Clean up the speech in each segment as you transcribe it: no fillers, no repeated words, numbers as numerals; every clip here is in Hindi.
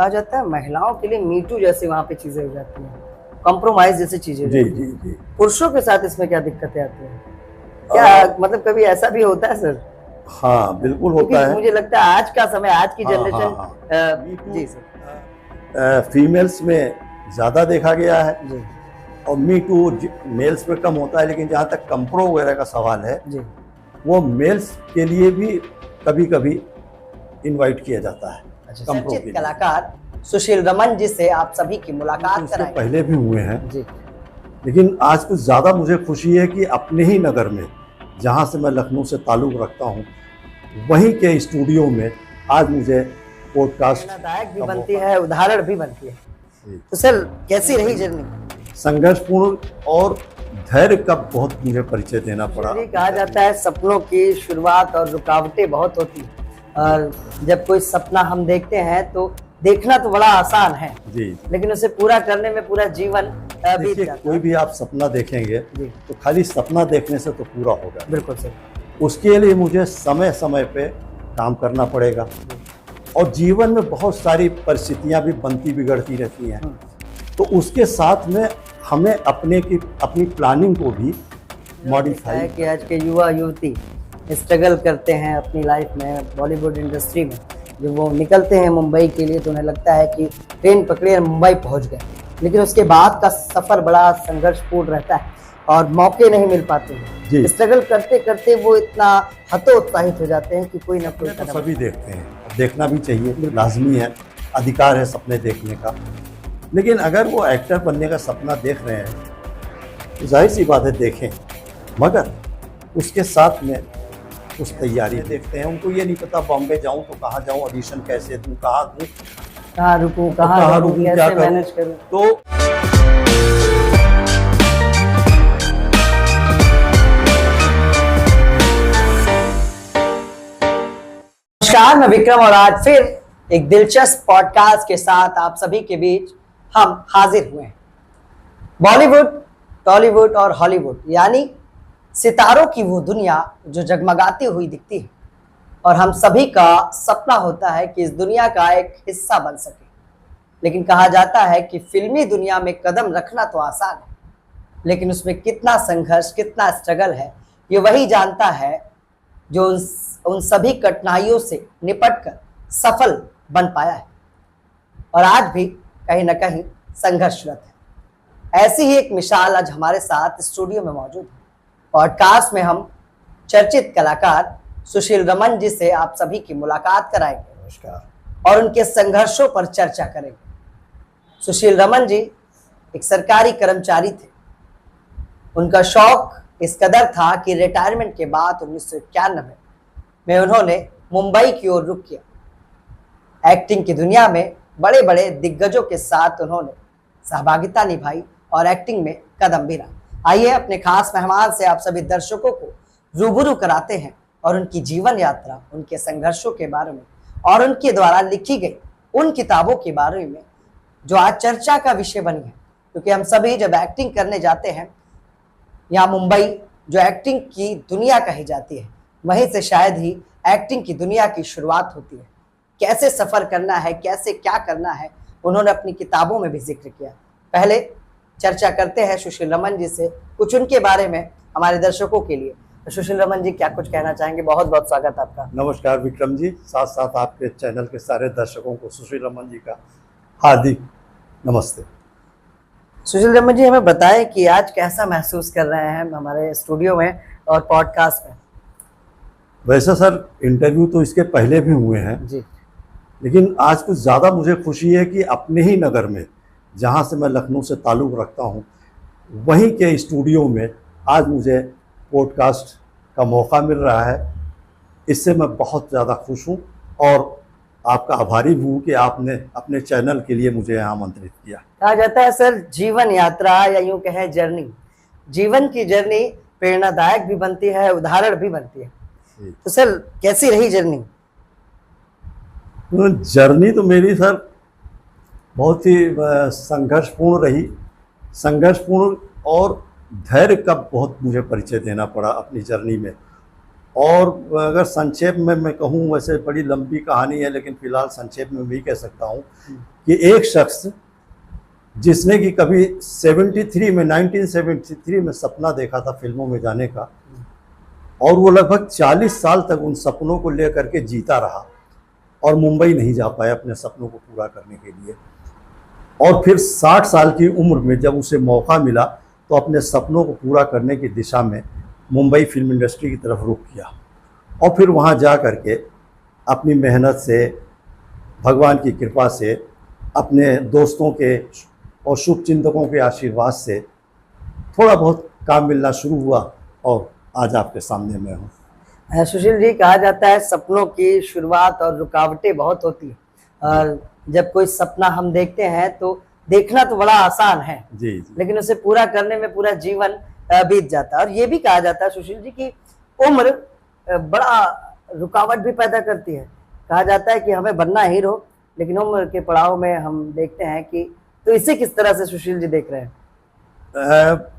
कहा जाता है महिलाओं के लिए मीटू जैसे वहाँ पे चीजें हो जाती हैं, कॉम्प्रोमाइज जैसी चीजें हो जी जाती जी हैं। जी। पुरुषों के साथ इसमें क्या दिक्कतें आती हैं? क्या मतलब कभी ऐसा भी होता है सर? हाँ बिल्कुल क्योंकि होता है। मुझे लगता है आज का समय, आज की हाँ हाँ जनरेशन। हाँ। मी टू जी फीमेल्स में ज़्यादा देखा गया है जी और मी टू मेल्स में कम होता है, लेकिन जहाँ तक कंप्रो वगैरह का सवाल है जी। वो मेल्स के लिए भी कभी कभी इनवाइट किया जाता है। अच्छा, कंप्रो के चर्चित लिए कलाकार सुशील रमन जी से आप सभी की मुलाकात उससे कराएंगे। पहले भी हुए हैं, जी लेकिन आज कुछ ज़्यादा मुझे खुशी है कि अपने ही नगर में, जहाँ से मैं लखनऊ से ताल्लुक़ रखता हूँ, वहीं के स्टूडियो में आज मुझे पॉडकास्ट प्रेरणादायक भी का बनती मौका है, उदाहरण भी बनती है। जी। तो सर कैसी रही जर्नी? संघर्षपूर्ण और धैर्य का बहुत मुझे परिचय देना पड़ा। कहा जाता है सपनों की शुरुआत और रुकावटें बहुत होती हैं, और जब कोई सपना हम देखते हैं तो देखना तो बड़ा आसान है जी, लेकिन उसे पूरा करने में पूरा जीवन बीत देखिए जाता कोई है। भी आप सपना देखेंगे जी तो खाली सपना देखने से तो पूरा होगा, बिल्कुल सर। उसके लिए मुझे समय समय पे काम करना पड़ेगा और जीवन में बहुत सारी परिस्थितियां भी बनती बिगड़ती रहती हैं, तो उसके साथ में हमें अपनी प्लानिंग को भी मॉडिफाई है कि आज के युवा युवती स्ट्रगल करते हैं अपनी लाइफ में, बॉलीवुड इंडस्ट्री में। जब वो निकलते हैं मुंबई के लिए तो उन्हें लगता है कि ट्रेन पकड़े और मुंबई पहुंच गए, लेकिन उसके बाद का सफर बड़ा संघर्षपूर्ण रहता है और मौके नहीं मिल पाते हैं। स्ट्रगल करते करते वो इतना हतोत्साहित हो जाते हैं कि कोई ना कोई तो सभी देखते हैं, देखना भी चाहिए, लाजमी है, अधिकार है सपने देखने का। लेकिन अगर वो एक्टर बनने का सपना देख रहे हैं तो जाहिर सी बात है देखें, मगर उसके साथ में कुछ तैयारी देखते हैं। उनको ये नहीं पता बॉम्बे जाऊं तो कहाँ जाऊं, ऑडिशन कैसे दूं, कहाँ दूं, कहाँ रुकूं, कहाँ रुकूं, क्या कैसे मैनेज करूं। तो नमस्कार, मैं विक्रम और आज फिर एक दिलचस्प पॉडकास्ट के साथ आप सभी के बीच हम हाजिर हुए हैं। बॉलीवुड, टॉलीवुड और हॉलीवुड यानी सितारों की वो दुनिया जो जगमगाती हुई दिखती है और हम सभी का सपना होता है कि इस दुनिया का एक हिस्सा बन सके। लेकिन कहा जाता है कि फिल्मी दुनिया में कदम रखना तो आसान है, लेकिन उसमें कितना संघर्ष, कितना स्ट्रगल है, ये वही जानता है जो उन सभी कठिनाइयों से निपटकर सफल बन पाया है और आज भी कहीं ना कहीं संघर्षरत है। ऐसी ही एक मिसाल आज हमारे साथ स्टूडियो में मौजूद है। पॉडकास्ट में हम चर्चित कलाकार सुशील रमन जी से आप सभी की मुलाकात कराएंगे। नमस्कार। और उनके संघर्षों पर चर्चा करेंगे। सुशील रमन जी एक सरकारी कर्मचारी थे। उनका शौक इस कदर था कि रिटायरमेंट के बाद 1991 में उन्होंने मुंबई की ओर रुख किया। एक्टिंग की दुनिया में बड़े बड़े दिग्गजों के साथ उन्होंने सहभागिता निभाई और एक्टिंग में कदम भी रहा। आइए अपने खास मेहमान से आप सभी दर्शकों को रूबरू कराते हैं और उनकी जीवन यात्रा, उनके संघर्षों के बारे में और उनके द्वारा लिखी गई उन किताबों के बारे में जो आज चर्चा का विषय बनी है। क्योंकि हम सभी जब एक्टिंग करने जाते हैं, यहाँ मुंबई जो एक्टिंग की दुनिया कही जाती है, वहीं से शायद ही एक्टिंग की दुनिया की शुरुआत होती है। कैसे सफ़र करना है, कैसे क्या करना है, उन्होंने अपनी किताबों में भी जिक्र किया। पहले चर्चा करते हैं सुशील रमन जी से कुछ उनके बारे में हमारे दर्शकों के लिए। तो सुशील रमन जी क्या कुछ कहना चाहेंगे? बहुत बहुत स्वागत आपका। नमस्कार विक्रम जी, साथ साथ आपके चैनल के सारे दर्शकों को सुशील रमन जी का हार्दिक नमस्ते। सुशील रमन जी हमें बताएं कि आज कैसा महसूस कर रहे हैं हमारे स्टूडियो में और पॉडकास्ट में। वैसे सर इंटरव्यू तो इसके पहले भी हुए हैं जी, लेकिन आज कुछ ज़्यादा मुझे खुशी है कि अपने ही नगर में, जहाँ से मैं लखनऊ से ताल्लुक़ रखता हूँ, वहीं के स्टूडियो में आज मुझे पॉडकास्ट का मौका मिल रहा है। इससे मैं बहुत ज़्यादा खुश हूँ और आपका आभारी भी हूँ कि आपने अपने चैनल के लिए मुझे यहाँ आमंत्रित किया। कहा जाता है सर जीवन यात्रा या यूँ कहें जर्नी, जीवन की जर्नी प्रेरणादायक भी बनती है, उदाहरण भी बनती है। तो सर कैसी रही जर्नी? जर्नी तो मेरी सर बहुत ही संघर्षपूर्ण रही, संघर्षपूर्ण और धैर्य का बहुत मुझे परिचय देना पड़ा अपनी जर्नी में। और अगर संक्षेप में मैं कहूँ, वैसे बड़ी लंबी कहानी है लेकिन फिलहाल संक्षेप में भी कह सकता हूँ कि एक शख्स जिसने कि कभी 1973 में सपना देखा था फिल्मों में जाने का, और वो लगभग 40 साल तक उन सपनों को लेकर के जीता रहा और मुंबई नहीं जा पाया अपने सपनों को पूरा करने के लिए, और फिर 60 साल की उम्र में जब उसे मौका मिला तो अपने सपनों को पूरा करने की दिशा में मुंबई फिल्म इंडस्ट्री की तरफ रुख किया, और फिर वहाँ जा कर के अपनी मेहनत से, भगवान की कृपा से, अपने दोस्तों के और शुभचिंतकों के आशीर्वाद से थोड़ा बहुत काम मिलना शुरू हुआ और आज आपके सामने मैं हूँ। सुशील जी, कहा जाता है सपनों की शुरुआत और रुकावटें बहुत होती हैं, और जब कोई सपना हम देखते हैं तो देखना तो बड़ा आसान है जी। लेकिन उसे पूरा करने में पूरा जीवन बीत जाता है। और ये भी कहा जाता है सुशील जी कि उम्र बड़ा रुकावट भी पैदा करती है। कहा जाता है कि हमें बनना हीरो, लेकिन उम्र के पड़ाव में हम देखते हैं कि, तो इसे किस तरह से सुशील जी देख रहे हैं?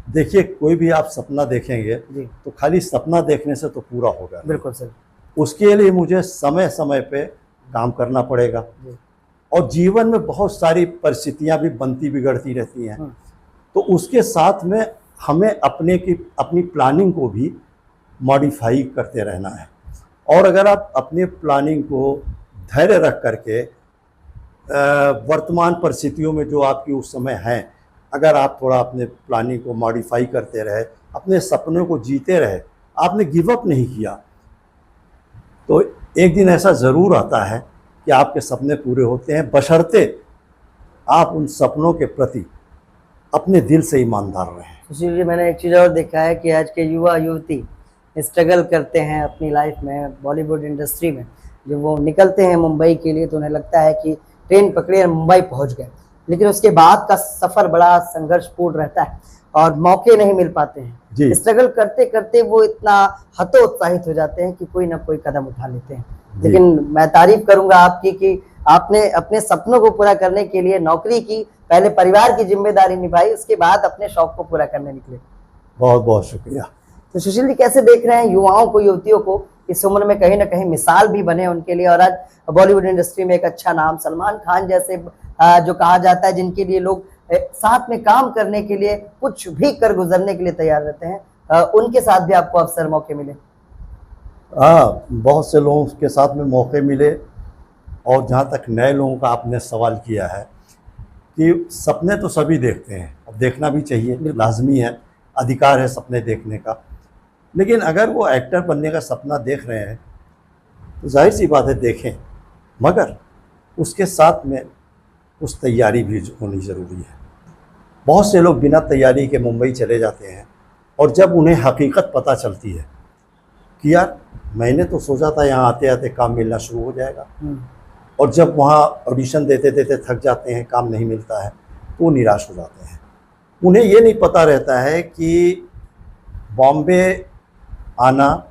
देखिए, कोई भी आप सपना देखेंगे जी। तो खाली सपना देखने से तो पूरा होगा, बिल्कुल सर। उसके लिए मुझे समय समय पे काम करना पड़ेगा जी। और जीवन में बहुत सारी परिस्थितियां भी बनती बिगड़ती रहती हैं, तो उसके साथ में हमें अपनी प्लानिंग को भी मॉडिफाई करते रहना है। और अगर आप अपनी प्लानिंग को धैर्य रख करके वर्तमान परिस्थितियों में जो आपकी उस समय हैं, अगर आप थोड़ा अपने प्लानिंग को मॉडिफाई करते रहे, अपने सपनों को जीते रहे, आपने गिव अप नहीं किया, तो एक दिन ऐसा ज़रूर आता है कि आपके सपने पूरे होते हैं, बशर्ते आप उन सपनों के प्रति अपने दिल से ईमानदार रहें। सुशील जी, मैंने एक चीज़ और देखा है कि आज के युवा युवती स्ट्रगल करते हैं अपनी लाइफ में, बॉलीवुड इंडस्ट्री में। जब वो निकलते हैं मुंबई के लिए तो उन्हें लगता है कि ट्रेन पकड़े और मुंबई पहुंच गए, लेकिन उसके बाद का सफ़र बड़ा संघर्षपूर्ण रहता है और मौके नहीं मिल पाते हैं। स्ट्रगल करते करते वो इतना हतोत्साहित हो जाते हैं कि कोई ना कोई कदम उठा लेते हैं। लेकिन मैं तारीफ करूंगा आपकी कि आपने अपने सपनों को पूरा करने के लिए नौकरी की, पहले परिवार की जिम्मेदारी निभाई, उसके बाद अपने शौक को पूरा करने निकले। बहुत बहुत शुक्रिया। तो सुशील जी, कैसे देख रहे हैं युवाओं को, युवतियों को इस उम्र में कहीं ना कहीं मिसाल भी बने उनके लिए, और आज बॉलीवुड इंडस्ट्री में एक अच्छा नाम, सलमान खान जैसे जो कहा जाता है, जिनके लिए लोग साथ में काम करने के लिए कुछ भी कर गुजरने के लिए तैयार रहते हैं, उनके साथ भी आपको अवसर मौके मिले? हाँ, बहुत से लोगों के साथ में मौके मिले। और जहाँ तक नए लोगों का आपने सवाल किया है कि सपने तो सभी देखते हैं, अब देखना भी चाहिए, लाजमी है, अधिकार है सपने देखने का। लेकिन अगर वो एक्टर बनने का सपना देख रहे हैं तो जाहिर सी बात है देखें, मगर उसके साथ में उस तैयारी भी होनी ज़रूरी है। बहुत से लोग बिना तैयारी के मुंबई चले जाते हैं, और जब उन्हें हकीकत पता चलती है कि यार मैंने तो सोचा था यहाँ आते आते काम मिलना शुरू हो जाएगा, और जब वहाँ ऑडिशन देते देते थक जाते हैं, काम नहीं मिलता है, तो वो निराश हो जाते हैं। उन्हें ये नहीं पता रहता है कि बॉम्बे आना,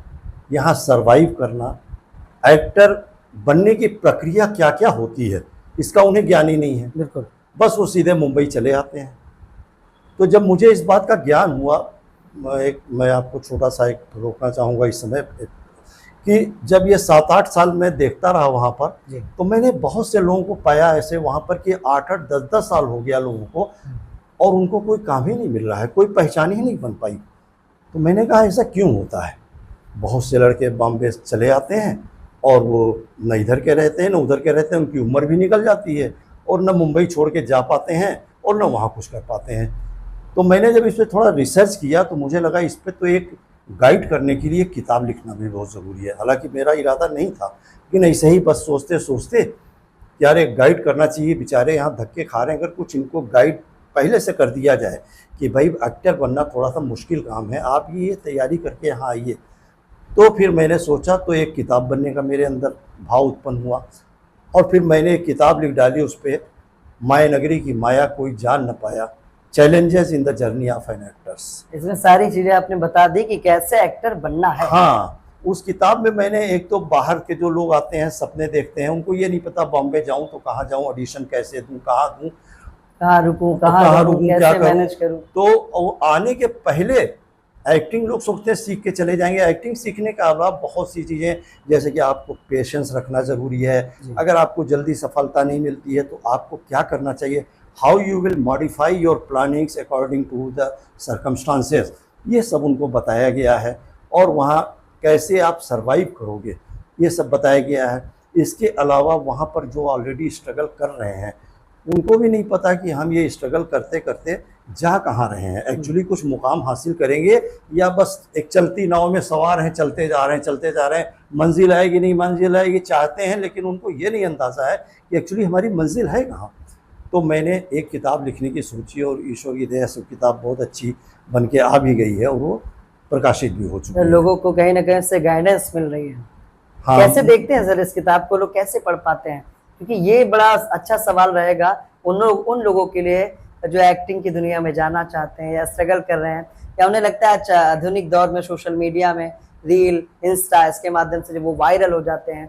यहाँ सरवाइव करना, एक्टर बनने की प्रक्रिया क्या क्या होती है, इसका उन्हें ज्ञान ही नहीं है। बिल्कुल। बस वो सीधे मुंबई चले आते हैं। तो जब मुझे इस बात का ज्ञान हुआ, मैं आपको छोटा सा एक रोकना चाहूँगा इस समय, कि जब ये 7-8 साल मैं देखता रहा वहाँ पर, तो मैंने बहुत से लोगों को पाया ऐसे वहाँ पर कि 8-8, 10-10 साल हो गया लोगों को, और उनको कोई काम ही नहीं मिल रहा है, कोई पहचान ही नहीं बन पाई। तो मैंने कहा ऐसा क्यों होता है? बहुत से लड़के बॉम्बे चले आते हैं और वो न इधर के रहते हैं न उधर के रहते हैं, उनकी उम्र भी निकल जाती है, और न मुंबई छोड़ के जा पाते हैं और न वहाँ कुछ कर पाते हैं। तो मैंने जब इस पर थोड़ा रिसर्च किया तो मुझे लगा इस पर तो एक गाइड करने के लिए किताब लिखना भी बहुत ज़रूरी है। हालांकि मेरा इरादा नहीं था, लेकिन ऐसे ही बस सोचते सोचते यार एक गाइड करना चाहिए, बेचारे यहाँ धक्के खा रहे हैं, अगर कुछ इनको गाइड पहले से कर दिया जाए कि भाई एक्टर बनना थोड़ा सा मुश्किल काम है, आप ये तैयारी करके यहाँ आइए। तो फिर मैंने सोचा, तो एक किताब बनने का मेरे अंदर भाव उत्पन्न हुआ, और फिर मैंने एक किताब लिख डाली उस पर, मायानगरी की माया कोई जान न पाया, challenges in the journey of an actors. इसमें सारी चीज़ें आपने बता दी कि कैसे एक्टर बनना है। हाँ, उस किताब में मैंने एक तो बाहर के जो लोग आते हैं सपने देखते हैं, उनको ये नहीं पता बॉम्बे जाऊं तो कहाँ जाऊं, ऑडिशन कैसे दूं, कहाँ दूं, कहाँ रुकूं, कहाँ रुकूं, क्या कैसे मैनेज करूं। तो आने के पहले एक्टिंग लोग सोचते हैं सीख के चले जाएंगे। एक्टिंग सीखने के अलावा बहुत सी चीज़ें, जैसे कि आपको पेशेंस रखना ज़रूरी है। अगर आपको जल्दी सफलता नहीं मिलती है तो आपको क्या करना चाहिए, how you will modify your plannings according to the circumstances, ये सब उनको बताया गया है। और वहाँ कैसे आप सर्वाइव करोगे, ये सब बताया गया है। इसके अलावा वहाँ पर जो ऑलरेडी स्ट्रगल कर रहे हैं उनको भी नहीं पता कि हम ये स्ट्रगल करते करते जा कहाँ रहे हैं, एक्चुअली कुछ मुकाम हासिल करेंगे या बस एक चलती नाव में सवार हैं, चलते जा रहे हैं चलते जा रहे हैं, मंजिल आएगी नहीं मंजिल आएगी चाहते हैं, लेकिन उनको ये नहीं अंदाज़ा है कि एक्चुअली हमारी मंजिल है कहाँ। तो मैंने एक किताब लिखने की सोची और ईश्वर की दया से किताब बहुत अच्छी बन के आ भी गई है और वो प्रकाशित भी हो चुकी है। लोगों को कहीं ना कहीं से गाइडेंस मिल रही है। हाँ, कैसे देखते हैं सर इस किताब को, लोग कैसे पढ़ पाते हैं? क्योंकि ये बड़ा अच्छा सवाल रहेगा उन लोगों के लिए जो एक्टिंग की दुनिया में जाना चाहते हैं या स्ट्रगल कर रहे हैं, या उन्हें लगता है अच्छा आधुनिक दौर में सोशल मीडिया में रील इंस्टा इसके माध्यम से जब वो वायरल हो जाते हैं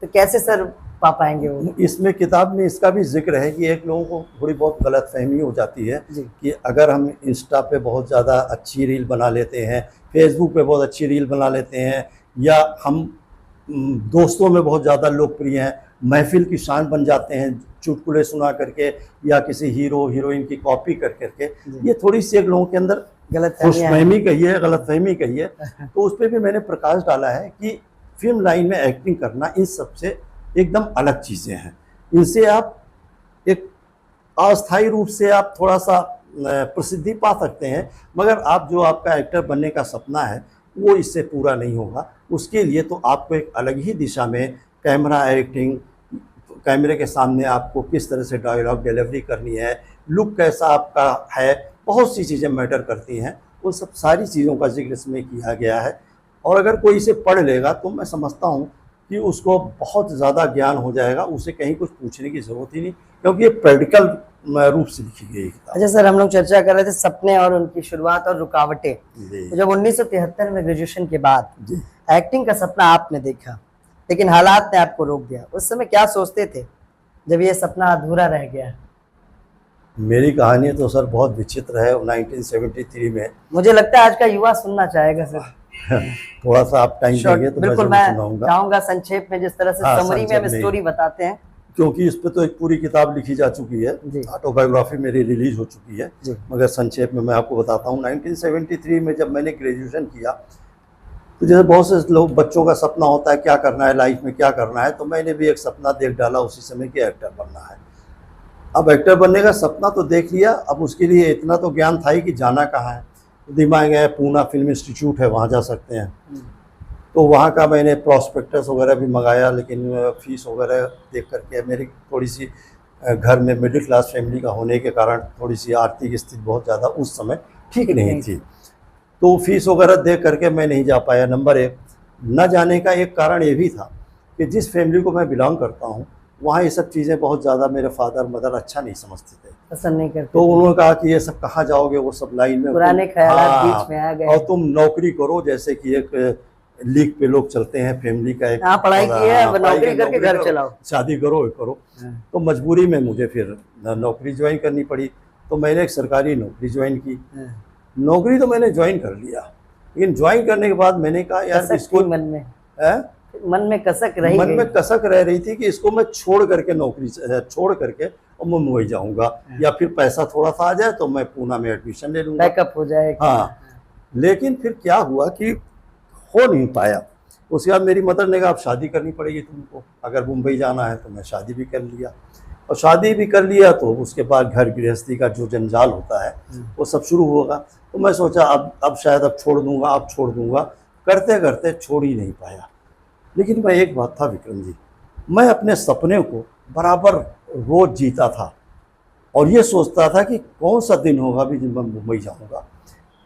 तो कैसे सर पा पाएंगे वो? इसमें किताब में इसका भी जिक्र है कि एक लोगों को थोड़ी बहुत गलतफहमी हो जाती है कि अगर हम इंस्टा पे बहुत ज़्यादा अच्छी रील बना लेते हैं, फेसबुक पे बहुत अच्छी रील बना लेते हैं, या हम दोस्तों में बहुत ज़्यादा लोकप्रिय हैं, महफिल की शान बन जाते हैं चुटकुले सुना करके या किसी हीरो हीरोइन की कॉपी कर करके, ये थोड़ी सी एक लोगों के अंदर खुशफहमी कहिए गलतफहमी कहिए। तो उस पर भी मैंने प्रकाश डाला है कि फिल्म लाइन में एक्टिंग करना इन सबसे एकदम अलग चीज़ें हैं। इनसे आप एक अस्थायी रूप से आप थोड़ा सा प्रसिद्धि पा सकते हैं, मगर आप जो आपका एक्टर बनने का सपना है वो इससे पूरा नहीं होगा। उसके लिए तो आपको एक अलग ही दिशा में कैमरा एक्टिंग, कैमरे के सामने आपको किस तरह से डायलॉग डिलीवरी करनी है, लुक कैसा आपका है, बहुत सी चीज़ें मैटर करती हैं। उन सब सारी चीज़ों का जिक्र इसमें किया गया है। और अगर कोई इसे पढ़ लेगा तो मैं समझता हूँ कि उसको बहुत ज़्यादा ज्ञान हो जाएगा, उसे कहीं कुछ पूछने की ज़रूरत ही नहीं, क्योंकि ये प्रैक्टिकल रूप से लिखी गई किताब। अच्छा सर, हम लोग चर्चा कर रहे थे सपने और उनकी शुरुआत और रुकावटें। तो जब 1973 में ग्रेजुएशन के बाद एक्टिंग का सपना आपने देखा, लेकिन हालात ने आपको रोक दिया, उस समय क्या सोचते थे जब ये सपना अधूरा रह गया? मेरी कहानी तो सर बहुत विचित्र है। 1973 में मुझे लगता है आज का युवा सुनना चाहेगा सर। थोड़ा सा आप टाइम देंगे तो बिल्कुल, मैं चाहूंगा संक्षेप में, जिस तरह से समरी में हम स्टोरी बताते हैं, क्योंकि इस पे तो एक पूरी किताब लिखी जा चुकी है, ऑटोबायोग्राफी मेरी रिलीज हो चुकी है, मगर संक्षेप में मैं आपको बताता हूँ। 1973 में जब मैंने ग्रेजुएशन किया तो जैसे बहुत से लोग बच्चों का सपना होता है क्या करना है लाइफ में क्या करना है, तो मैंने भी एक सपना देख डाला उसी समय कि एक्टर बनना है। अब एक्टर बनने का सपना तो देख लिया, अब उसके लिए इतना तो ज्ञान था ही कि जाना कहाँ है। तो दिमाग गया पूना फिल्म इंस्टीट्यूट है, वहाँ जा सकते हैं। तो वहाँ का मैंने प्रॉस्पेक्टस वगैरह भी मंगाया, लेकिन फीस वगैरह देख करके मेरी थोड़ी सी घर में मिडिल क्लास फैमिली का होने के कारण थोड़ी सी आर्थिक स्थिति बहुत ज़्यादा उस समय ठीक नहीं थी, तो फीस वगैरह देख करके मैं नहीं जा पाया। नंबर एक, न जाने का एक कारण ये भी था कि जिस फैमिली को मैं बिलोंग करता हूँ वहाँ ये सब चीज़ें बहुत ज़्यादा मेरे फादर मदर अच्छा नहीं समझते थे, पसंद नहीं करते। तो उन्होंने कहा कि ये सब कहाँ जाओगे, वो सब लाइन में पुराने ख्यालात बीच में आ गए, और तुम नौकरी करो, जैसे कि एक लीग पे लोग चलते हैं फैमिली का, एक पढ़ाई की है, नौकरी करके घर चलाओ, शादी करो तो मजबूरी में मुझे फिर नौकरी ज्वाइन करनी पड़ी। तो मैंने एक सरकारी नौकरी ज्वाइन की। नौकरी तो मैंने ज्वाइन कर लिया, लेकिन ज्वाइन करने के बाद मैंने कहा यार इसको मन में कसक रह रही थी कि इसको मैं छोड़ करके नौकरी छोड़ करके और मैं मुंबई जाऊंगा, या फिर पैसा थोड़ा सा आ जाए तो मैं पूना में एडमिशन ले लूँगा, बैकअप हो जाए। हाँ, लेकिन फिर क्या हुआ कि हो नहीं पाया। उसके बाद मेरी मदर ने कहा अब शादी करनी पड़ेगी तुमको, अगर मुंबई जाना है। तो मैं शादी भी कर लिया, और शादी भी कर लिया तो उसके बाद घर गृहस्थी का जो जंजाल होता है वो सब शुरू होगा। तो मैं सोचा अब शायद अब छोड़ दूंगा, करते करते छोड़ ही नहीं पाया। लेकिन मैं एक बात था विक्रम जी, मैं अपने सपने को बराबर रोज जीता था और ये सोचता था कि कौन सा दिन होगा भी जब मैं मुंबई जाऊंगा।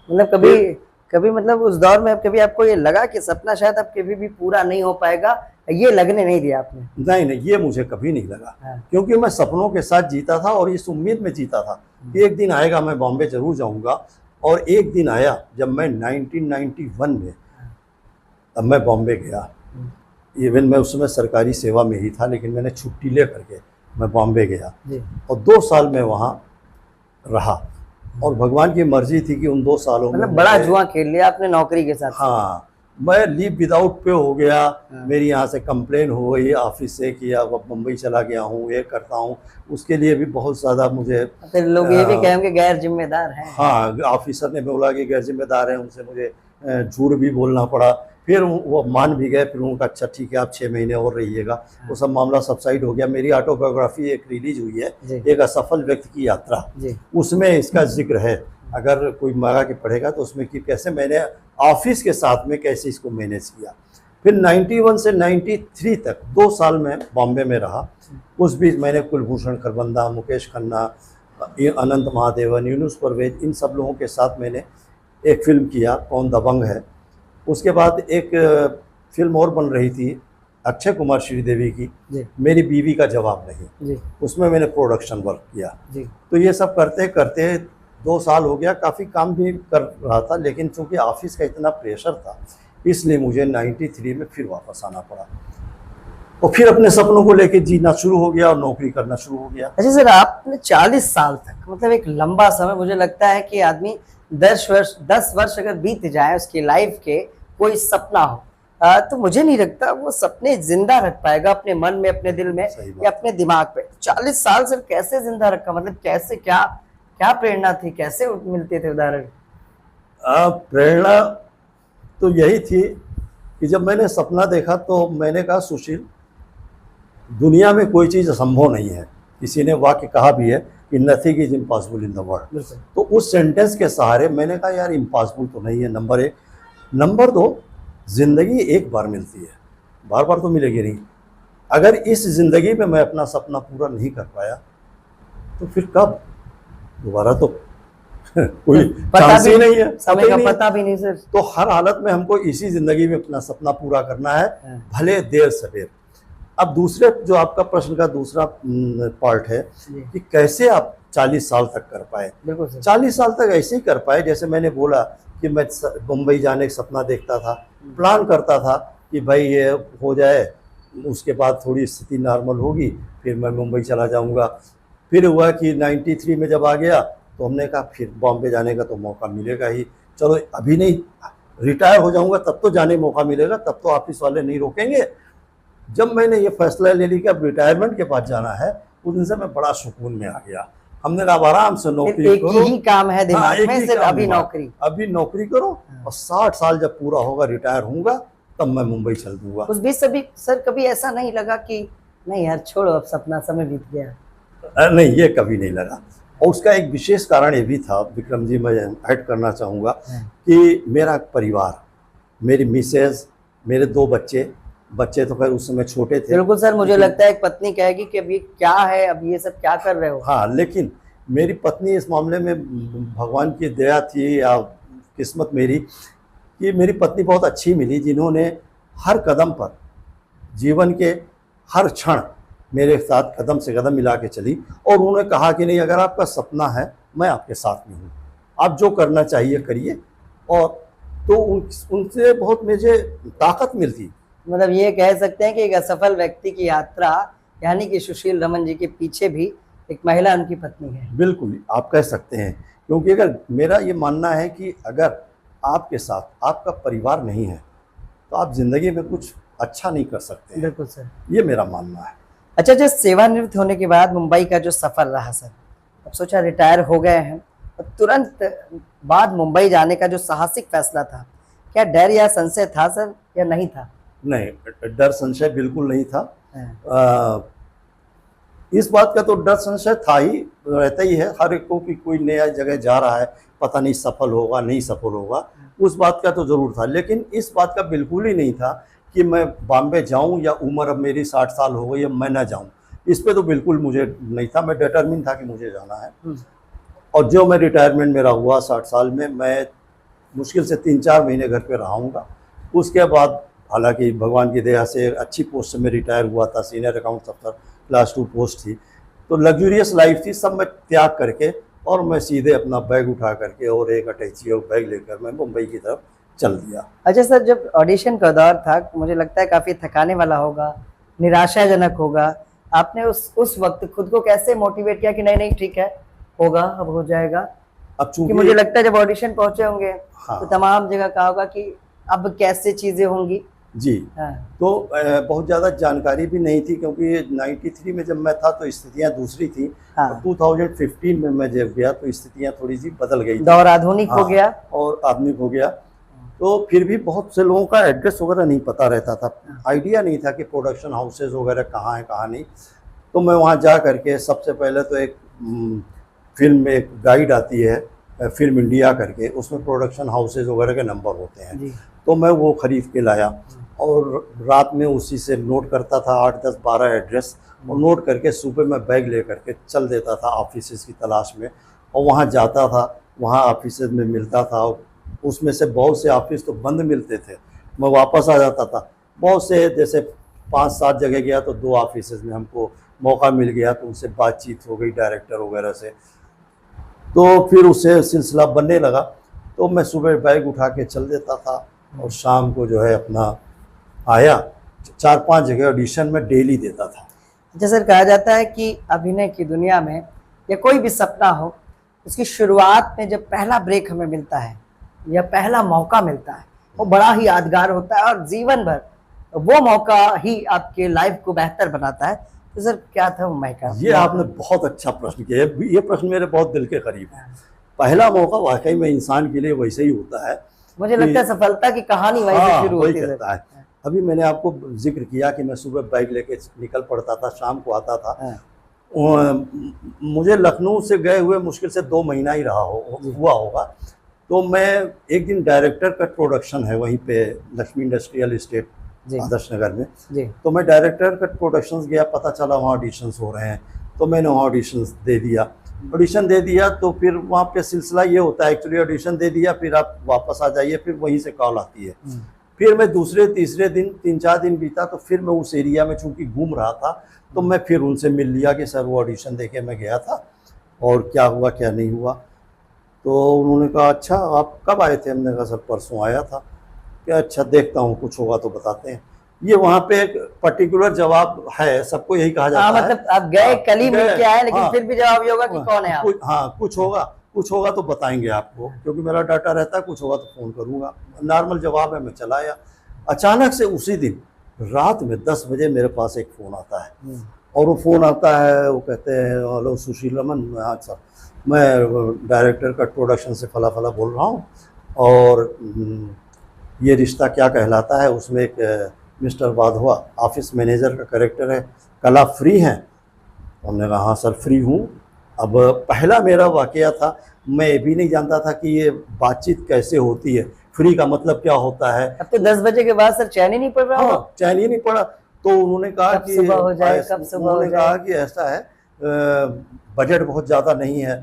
मतलब कभी मतलब उस दौर में कभी आपको ये लगा कि सपना शायद अब कभी भी पूरा नहीं हो पाएगा, ये लगने नहीं दिया आपने? नहीं, ये मुझे कभी नहीं लगा, क्योंकि मैं सपनों के साथ जीता था और इस उम्मीद में जीता था कि एक दिन आएगा मैं बॉम्बे जरूर जाऊंगा। और एक दिन आया जब मैं 1991 में अब मैं बॉम्बे गया। इवन मैं उस समय सरकारी सेवा में ही था, लेकिन मैंने छुट्टी ले करके मैं बॉम्बे गया और 2 साल में वहाँ रहा। और भगवान की मर्जी थी कि उन 2 सालों में मतलब बड़ा मुझे- जुआ खेल लिया आपने नौकरी के साथ। हाँ, मैं लीव विदाउट पे हो गया। हाँ। मेरी यहाँ से कंप्लेन हो गई ऑफिस से कि अब मुंबई चला गया हूँ, ये करता हूँ, उसके लिए भी बहुत ज़्यादा मुझे फिर लोग ये भी कहेंगे गैर जिम्मेदार हैं। हाँ, ऑफिसर ने बोला कि गैर जिम्मेदार है, उनसे मुझे झूठ भी बोलना पड़ा। फिर वो मान भी गए, फिर उनका अच्छा ठीक है आप 6 महीने और रहिएगा। वो सब मामला सबसाइड हो गया। मेरी ऑटोबायोग्राफी एक रिलीज हुई है, जी। एक असफल व्यक्ति की यात्रा, जी। उसमें इसका जिक्र है। अगर कोई मंगा के पढ़ेगा तो उसमें कि कैसे मैंने ऑफिस के साथ में कैसे इसको मैनेज किया। फिर 91 से 93 तक 2 साल में बॉम्बे में रहा। उस बीच मैंने कुलभूषण खरबंदा, मुकेश खन्ना, अनंत महादेवन, यूनुस परवेज, इन सब लोगों के साथ मैंने एक फिल्म किया, कौन दबंग है। उसके बाद एक फिल्म और बन रही थी अक्षय कुमार श्रीदेवी की, जी। मेरी बीवी का जवाब नहीं, जी। उसमें मैंने प्रोडक्शन वर्क किया। जी। तो ये सब करते करते 2 साल हो गया, काफ़ी काम भी कर रहा था, लेकिन चूंकि ऑफिस का इतना प्रेशर था इसलिए मुझे 93 में फिर वापस आना पड़ा और फिर अपने सपनों को लेके जीना शुरू हो गया और नौकरी करना शुरू हो गया। अच्छा सर, आपने 40 साल तक, मतलब एक लंबा समय, मुझे लगता है कि आदमी 10 वर्ष अगर बीत जाए उसकी लाइफ के, कोई सपना हो तो मुझे नहीं लगता वो सपने जिंदा रख पाएगा अपने मन में, अपने दिल में सही बात। या अपने दिमाग पे। 40 साल सर कैसे जिंदा रखा, मतलब कैसे, क्या क्या प्रेरणा थी, कैसे मिलते थे उदाहरण? प्रेरणा तो यही थी कि जब मैंने सपना देखा तो मैंने कहा सुशील, दुनिया में कोई चीज़ असंभव नहीं है। किसी ने वाक्य कहा भी है कि nothing is impossible in the world. तो उस सेंटेंस के सहारे मैंने कहा यार इम्पॉसिबल तो नहीं है, नंबर 1। नंबर 2, ज़िंदगी एक बार मिलती है, बार बार तो मिलेगी नहीं। अगर इस ज़िंदगी में मैं अपना सपना पूरा नहीं कर पाया तो फिर कब दोबारा तो कोई चांस ही नहीं है, समय का पता भी नहीं सर। तो हर हालत में हमको इसी ज़िंदगी में अपना सपना पूरा करना है, भले देर सवेर। अब दूसरे जो आपका प्रश्न का दूसरा पार्ट है कि कैसे आप 40 साल तक कर पाए। 40 साल तक ऐसे ही कर पाए जैसे मैंने बोला कि मैं मुंबई जाने का सपना देखता था, प्लान करता था कि भाई ये हो जाए, उसके बाद थोड़ी स्थिति नॉर्मल होगी, फिर मैं मुंबई चला जाऊंगा। फिर हुआ कि 93 में जब आ गया तो हमने कहा फिर बॉम्बे जाने का तो मौका मिलेगा ही, चलो अभी नहीं, रिटायर हो जाऊंगा तब तो जाने मौका मिलेगा, तब तो ऑफिस वाले नहीं रोकेंगे। जब मैंने ये फैसला ले लिया कि अब रिटायरमेंट के पास जाना है, उस दिन से मैं बड़ा सुकून में आ गया। हमने कहा आराम से नौकरी एक करो, ही काम है दिमाग में, सिर्फ अभी नौकरी करो और 60 साल जब पूरा होगा, रिटायर होऊंगा, तब मैं मुंबई चल दूंगा। उस बीच सभी सर कभी ऐसा नहीं लगा कि नहीं यार छोड़ो अब सपना, समय बीत गया? नहीं, ये कभी नहीं लगा। और उसका एक विशेष कारण ये भी था विक्रम जी, मैं ऐड करना चाहूँगा कि मेरा परिवार, मेरी मिसेज, मेरे 2 बच्चे तो खैर उस समय छोटे थे। बिल्कुल सर, मुझे लगता है एक पत्नी कहेगी कि अब ये क्या है, अब ये सब क्या कर रहे हो। हाँ, लेकिन मेरी पत्नी इस मामले में भगवान की दया थी या किस्मत मेरी कि मेरी पत्नी बहुत अच्छी मिली, जिन्होंने हर कदम पर, जीवन के हर क्षण मेरे साथ कदम से कदम मिला के चली और उन्होंने कहा कि नहीं, अगर आपका सपना है मैं आपके साथ में हूँ, आप जो करना चाहिए करिए। और तो उनसे बहुत मुझे ताकत मिलती। मतलब ये कह सकते हैं कि एक असफल व्यक्ति की यात्रा, यानी कि सुशील रमन जी के पीछे भी एक महिला उनकी पत्नी है। बिल्कुल आप कह सकते हैं, क्योंकि अगर मेरा ये मानना है कि अगर आपके साथ आपका परिवार नहीं है तो आप जिंदगी में कुछ अच्छा नहीं कर सकते। बिल्कुल सर, ये मेरा मानना है। अच्छा, जो सेवानिवृत्त होने के बाद मुंबई का जो सफर रहा सर, अब सोचा रिटायर हो गए हैं और तुरंत बाद मुंबई जाने का जो साहसिक फैसला था, क्या डर या संशय था सर या नहीं था? नहीं, डर संशय बिल्कुल नहीं था। इस बात का तो डर संशय था ही, रहता ही है हर एक को कि कोई नया जगह जा रहा है, पता नहीं सफल होगा नहीं सफल होगा, उस बात का तो ज़रूर था। लेकिन इस बात का बिल्कुल ही नहीं था कि मैं बॉम्बे जाऊं या उम्र अब मेरी 60 साल हो गई, अब मैं ना जाऊं, इस पे तो बिल्कुल मुझे नहीं था। मैं डिटरमिन था कि मुझे जाना है। और जो मैं रिटायरमेंट मेरा हुआ 60 साल में, मैं मुश्किल से 3-4 महीने घर पे रहाऊँगा। उसके बाद हालांकि भगवान की दया से अच्छी पोस्ट से मैं रिटायर हुआ था, सीनियर अकाउंट अफसर क्लास 2 पोस्ट थी, तो लग्जूरियस लाइफ थी, सब मैं त्याग करके और मैं सीधे अपना बैग उठा करके और एक अटैची और बैग लेकर मैं मुंबई की तरफ चल दिया। अच्छा सर, जब ऑडिशन का दौर था, मुझे लगता है काफ़ी थकाने वाला होगा, निराशाजनक होगा, आपने उस वक्त खुद को कैसे मोटिवेट किया कि नहीं नहीं ठीक है, होगा, अब हो जाएगा? अब कि चूंकि मुझे लगता है जब ऑडिशन पहुंचे होंगे हाँ। तो तमाम जगह कहा होगा कि अब कैसे चीजें होंगी। जी, हाँ, तो बहुत ज़्यादा जानकारी भी नहीं थी, क्योंकि 93 में जब मैं था तो स्थितियाँ दूसरी थी, हाँ। और 2015 में मैं जब गया तो स्थितियाँ थोड़ी सी बदल गई थी। दौर आधुनिक हो हाँ, गया। और आधुनिक हो गया। तो फिर भी बहुत से लोगों का एड्रेस वगैरह नहीं पता रहता था, आइडिया नहीं था कि प्रोडक्शन हाउसेज वगैरह कहाँ हैं कहाँ नहीं। तो मैं वहाँ जा करके सबसे पहले तो एक फिल्म में एक गाइड आती है फिल्म इंडिया करके, उसमें प्रोडक्शन हाउसेज वगैरह के नंबर होते हैं, जी। तो मैं वो ख़रीद के लाया और रात में उसी से नोट करता था 8, 10, 12 एड्रेस, और नोट करके सुबह मैं बैग ले करके चल देता था ऑफिस की तलाश में, और वहाँ जाता था, वहाँ ऑफिस में मिलता था। उसमें से बहुत से ऑफिस तो बंद मिलते थे, मैं वापस आ जाता था। बहुत से जैसे 5-7 जगह गया तो 2 ऑफिस में हमको मौका मिल गया, तो उनसे बातचीत हो गई डायरेक्टर वगैरह से, तो फिर उससे सिलसिला बनने लगा। तो मैं सुबह बैग उठा के चल देता था और शाम को जो है अपना आया। 4-5 जगह ऑडिशन में डेली देता था। अच्छा सर, कहा जाता है कि अभिनय की दुनिया में या कोई भी सपना हो, उसकी शुरुआत में जब पहला ब्रेक हमें मिलता है या पहला मौका मिलता है, वो बड़ा ही यादगार होता है और जीवन भर वो मौका ही आपके लाइफ को बेहतर बनाता है। तो सर क्या था वो मौका? ये आपने बहुत अच्छा प्रश्न किया है, ये प्रश्न मेरे बहुत दिल के करीब है। पहला मौका वाकई में इंसान के लिए वैसे ही होता है, मुझे लगता है सफलता की कहानी वहीं से शुरू वही होती है। करता है। अभी मैंने आपको जिक्र किया कि मैं सुबह बाइक लेके निकल पड़ता था, शाम को आता था। मुझे लखनऊ से गए हुए मुश्किल से 2 महीना ही हुआ होगा। तो मैं एक दिन डायरेक्टर का प्रोडक्शन है वहीं पे लक्ष्मी इंडस्ट्रियल इस्टेट आदर्श नगर में जी। तो मैं डायरेक्टर का प्रोडक्शंस गया, पता चला वहाँ ऑडिशंस हो रहे हैं, तो मैंने वहाँ ऑडिशंस दे दिया। ऑडिशन दे दिया तो फिर वहाँ पे सिलसिला ये होता है, एक्चुअली ऑडिशन दे दिया, फिर आप वापस आ जाइए, फिर वहीं से कॉल आती है। फिर मैं दूसरे तीसरे दिन 3-4 दिन बीता तो फिर मैं उस एरिया में चूँकि घूम रहा था, तो मैं फिर उनसे मिल लिया कि सर वो ऑडिशन दे के मैं गया था और क्या हुआ क्या नहीं हुआ। तो उन्होंने कहा अच्छा आप कब आए थे? हमने कहा सर परसों आया था। क्या अच्छा देखता हूँ, कुछ होगा तो बताते हैं। ये वहाँ पे एक पर्टिकुलर जवाब है, सबको यही कहा जाता है। मतलब आप गए कल ही मिल के आए, लेकिन फिर भी जवाब ये होगा कि कौन है आप? कुछ होगा तो बताएंगे आपको, क्योंकि मेरा डाटा रहता है, कुछ होगा तो फ़ोन करूँगा। नॉर्मल जवाब है, मैं चला आया। अचानक से उसी दिन रात में 10 बजे मेरे पास एक फ़ोन आता है, और वो फ़ोन आता है, वो कहते हैं हेलो सुशील रमन, हाँ सर मैं डायरेक्टर का प्रोडक्शन से फला फला बोल रहा हूँ, और ये रिश्ता क्या कहलाता है उसमें एक मिस्टर वाधवा ऑफिस मैनेजर का कैरेक्टर है, कल आप फ्री हैं? उन्होंने कहा हाँ सर फ्री हूँ। अब पहला मेरा वाकया था, मैं ये भी नहीं जानता था कि ये बातचीत कैसे होती है, फ्री का मतलब क्या होता है। अब तो 10 बजे के बाद सर चैन ही नहीं पड़ रहा। हाँ, चैन ही नहीं पड़ा। तो उन्होंने कहा कि सुबह हो जाए, कब सुबह हो जाए। कहा कि ऐसा है बजट बहुत ज़्यादा नहीं है।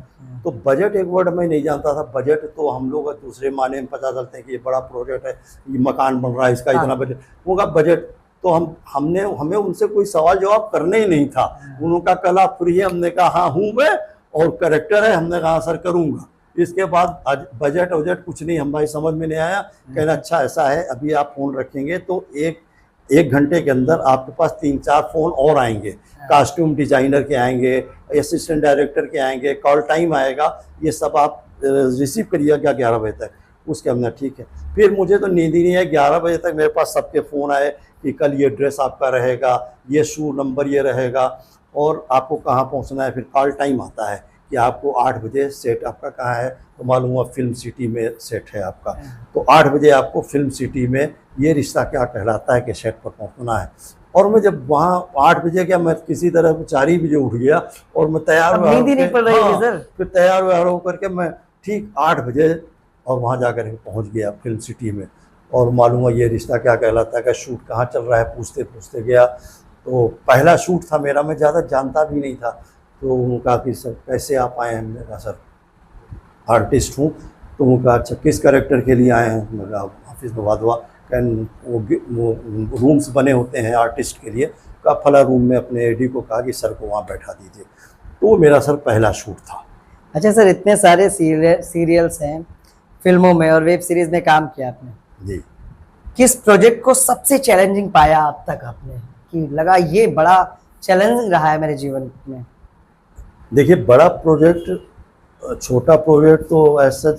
तो बजट एक वर्ड में नहीं जानता था। बजट तो हम लोग दूसरे माने में पता चलते हैं कि ये बड़ा प्रोजेक्ट है, ये मकान बन रहा है, इसका इतना बजट। उनका बजट तो हमें उनसे कोई सवाल जवाब करने ही नहीं था। उनका कला फ्री है, हमने कहा हाँ हूँ मैं, और करेक्टर है, हमने कहा सर करूँगा। इसके बाद बजट वजट कुछ नहीं, हमारी समझ में नहीं आया। कहना अच्छा ऐसा है, अभी आप फ़ोन रखेंगे तो एक घंटे के अंदर आपके पास 3-4 फ़ोन और आएंगे, कॉस्ट्यूम डिज़ाइनर के आएंगे, असिस्टेंट डायरेक्टर के आएंगे, कॉल टाइम आएगा, ये सब आप रिसीव करिएगा 11 बजे तक। उसके हमने ठीक है। फिर मुझे तो नींद ही नहीं है, 11 बजे तक मेरे पास सबके फ़ोन आए कि कल ये ड्रेस आपका रहेगा, ये शू नंबर ये रहेगा, और आपको कहाँ पहुँचना है। फिर कॉल टाइम आता है कि आपको 8 बजे सेट आपका कहाँ है, तो मालूम हुआ फिल्म सिटी में सेट है आपका, तो 8 बजे आपको फिल्म सिटी में ये रिश्ता क्या कहलाता है कि सेट पर पहुँचना है। और मैं जब वहाँ 8 बजे क्या, मैं किसी तरह 4 ही बजे उठ गया और मैं तैयार फिर तैयार व्यार होकर के मैं ठीक 8 बजे और वहाँ जा कर पहुँच गया फिल्म सिटी में। और मालूम हुआ ये रिश्ता क्या कहलाता है, कि शूट कहाँ चल रहा है, पूछते पूछते गया। तो पहला शूट था मेरा, मैं ज़्यादा जानता भी नहीं था। तो उन्होंने कहा कि सर कैसे आप आए हैं? मैंने कहा सर आर्टिस्ट हूँ। तो उन्होंने कहा अच्छा किस कैरेक्टर के लिए आए हैं? मैंने कहा ऑफिस में वाधवा। वो रूम्स बने होते हैं आर्टिस्ट के लिए, का फला रूम में अपने एडी को कहा कि सर को वहाँ बैठा दीजिए। तो वो मेरा सर पहला शूट था। अच्छा सर, इतने सारे सीरियल्स हैं, फिल्मों में और वेब सीरीज़ में काम किया आपने जी, किस प्रोजेक्ट को सबसे चैलेंजिंग पाया अब तक आपने, कि लगा ये बड़ा चैलेंजिंग रहा है मेरे जीवन में? देखिए बड़ा प्रोजेक्ट छोटा प्रोजेक्ट तो ऐसा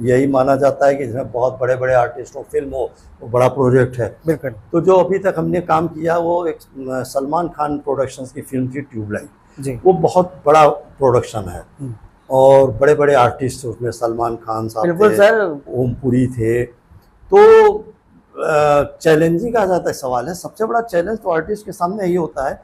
यही माना जाता है कि जिसमें बहुत बड़े बड़े आर्टिस्ट हो, फिल्म हो, वो बड़ा प्रोजेक्ट है। बिल्कुल। तो जो अभी तक हमने काम किया वो एक सलमान खान प्रोडक्शंस की फिल्म थी ट्यूबलाइट। जी। वो बहुत बड़ा प्रोडक्शन है और बड़े बड़े आर्टिस्ट उसमें सलमान खान साहब बिल्कुल थे, सर। ओम पुरी थे। तो चैलेंजिंग आ जाता है सवाल है, सबसे बड़ा चैलेंज तो आर्टिस्ट के सामने यही होता है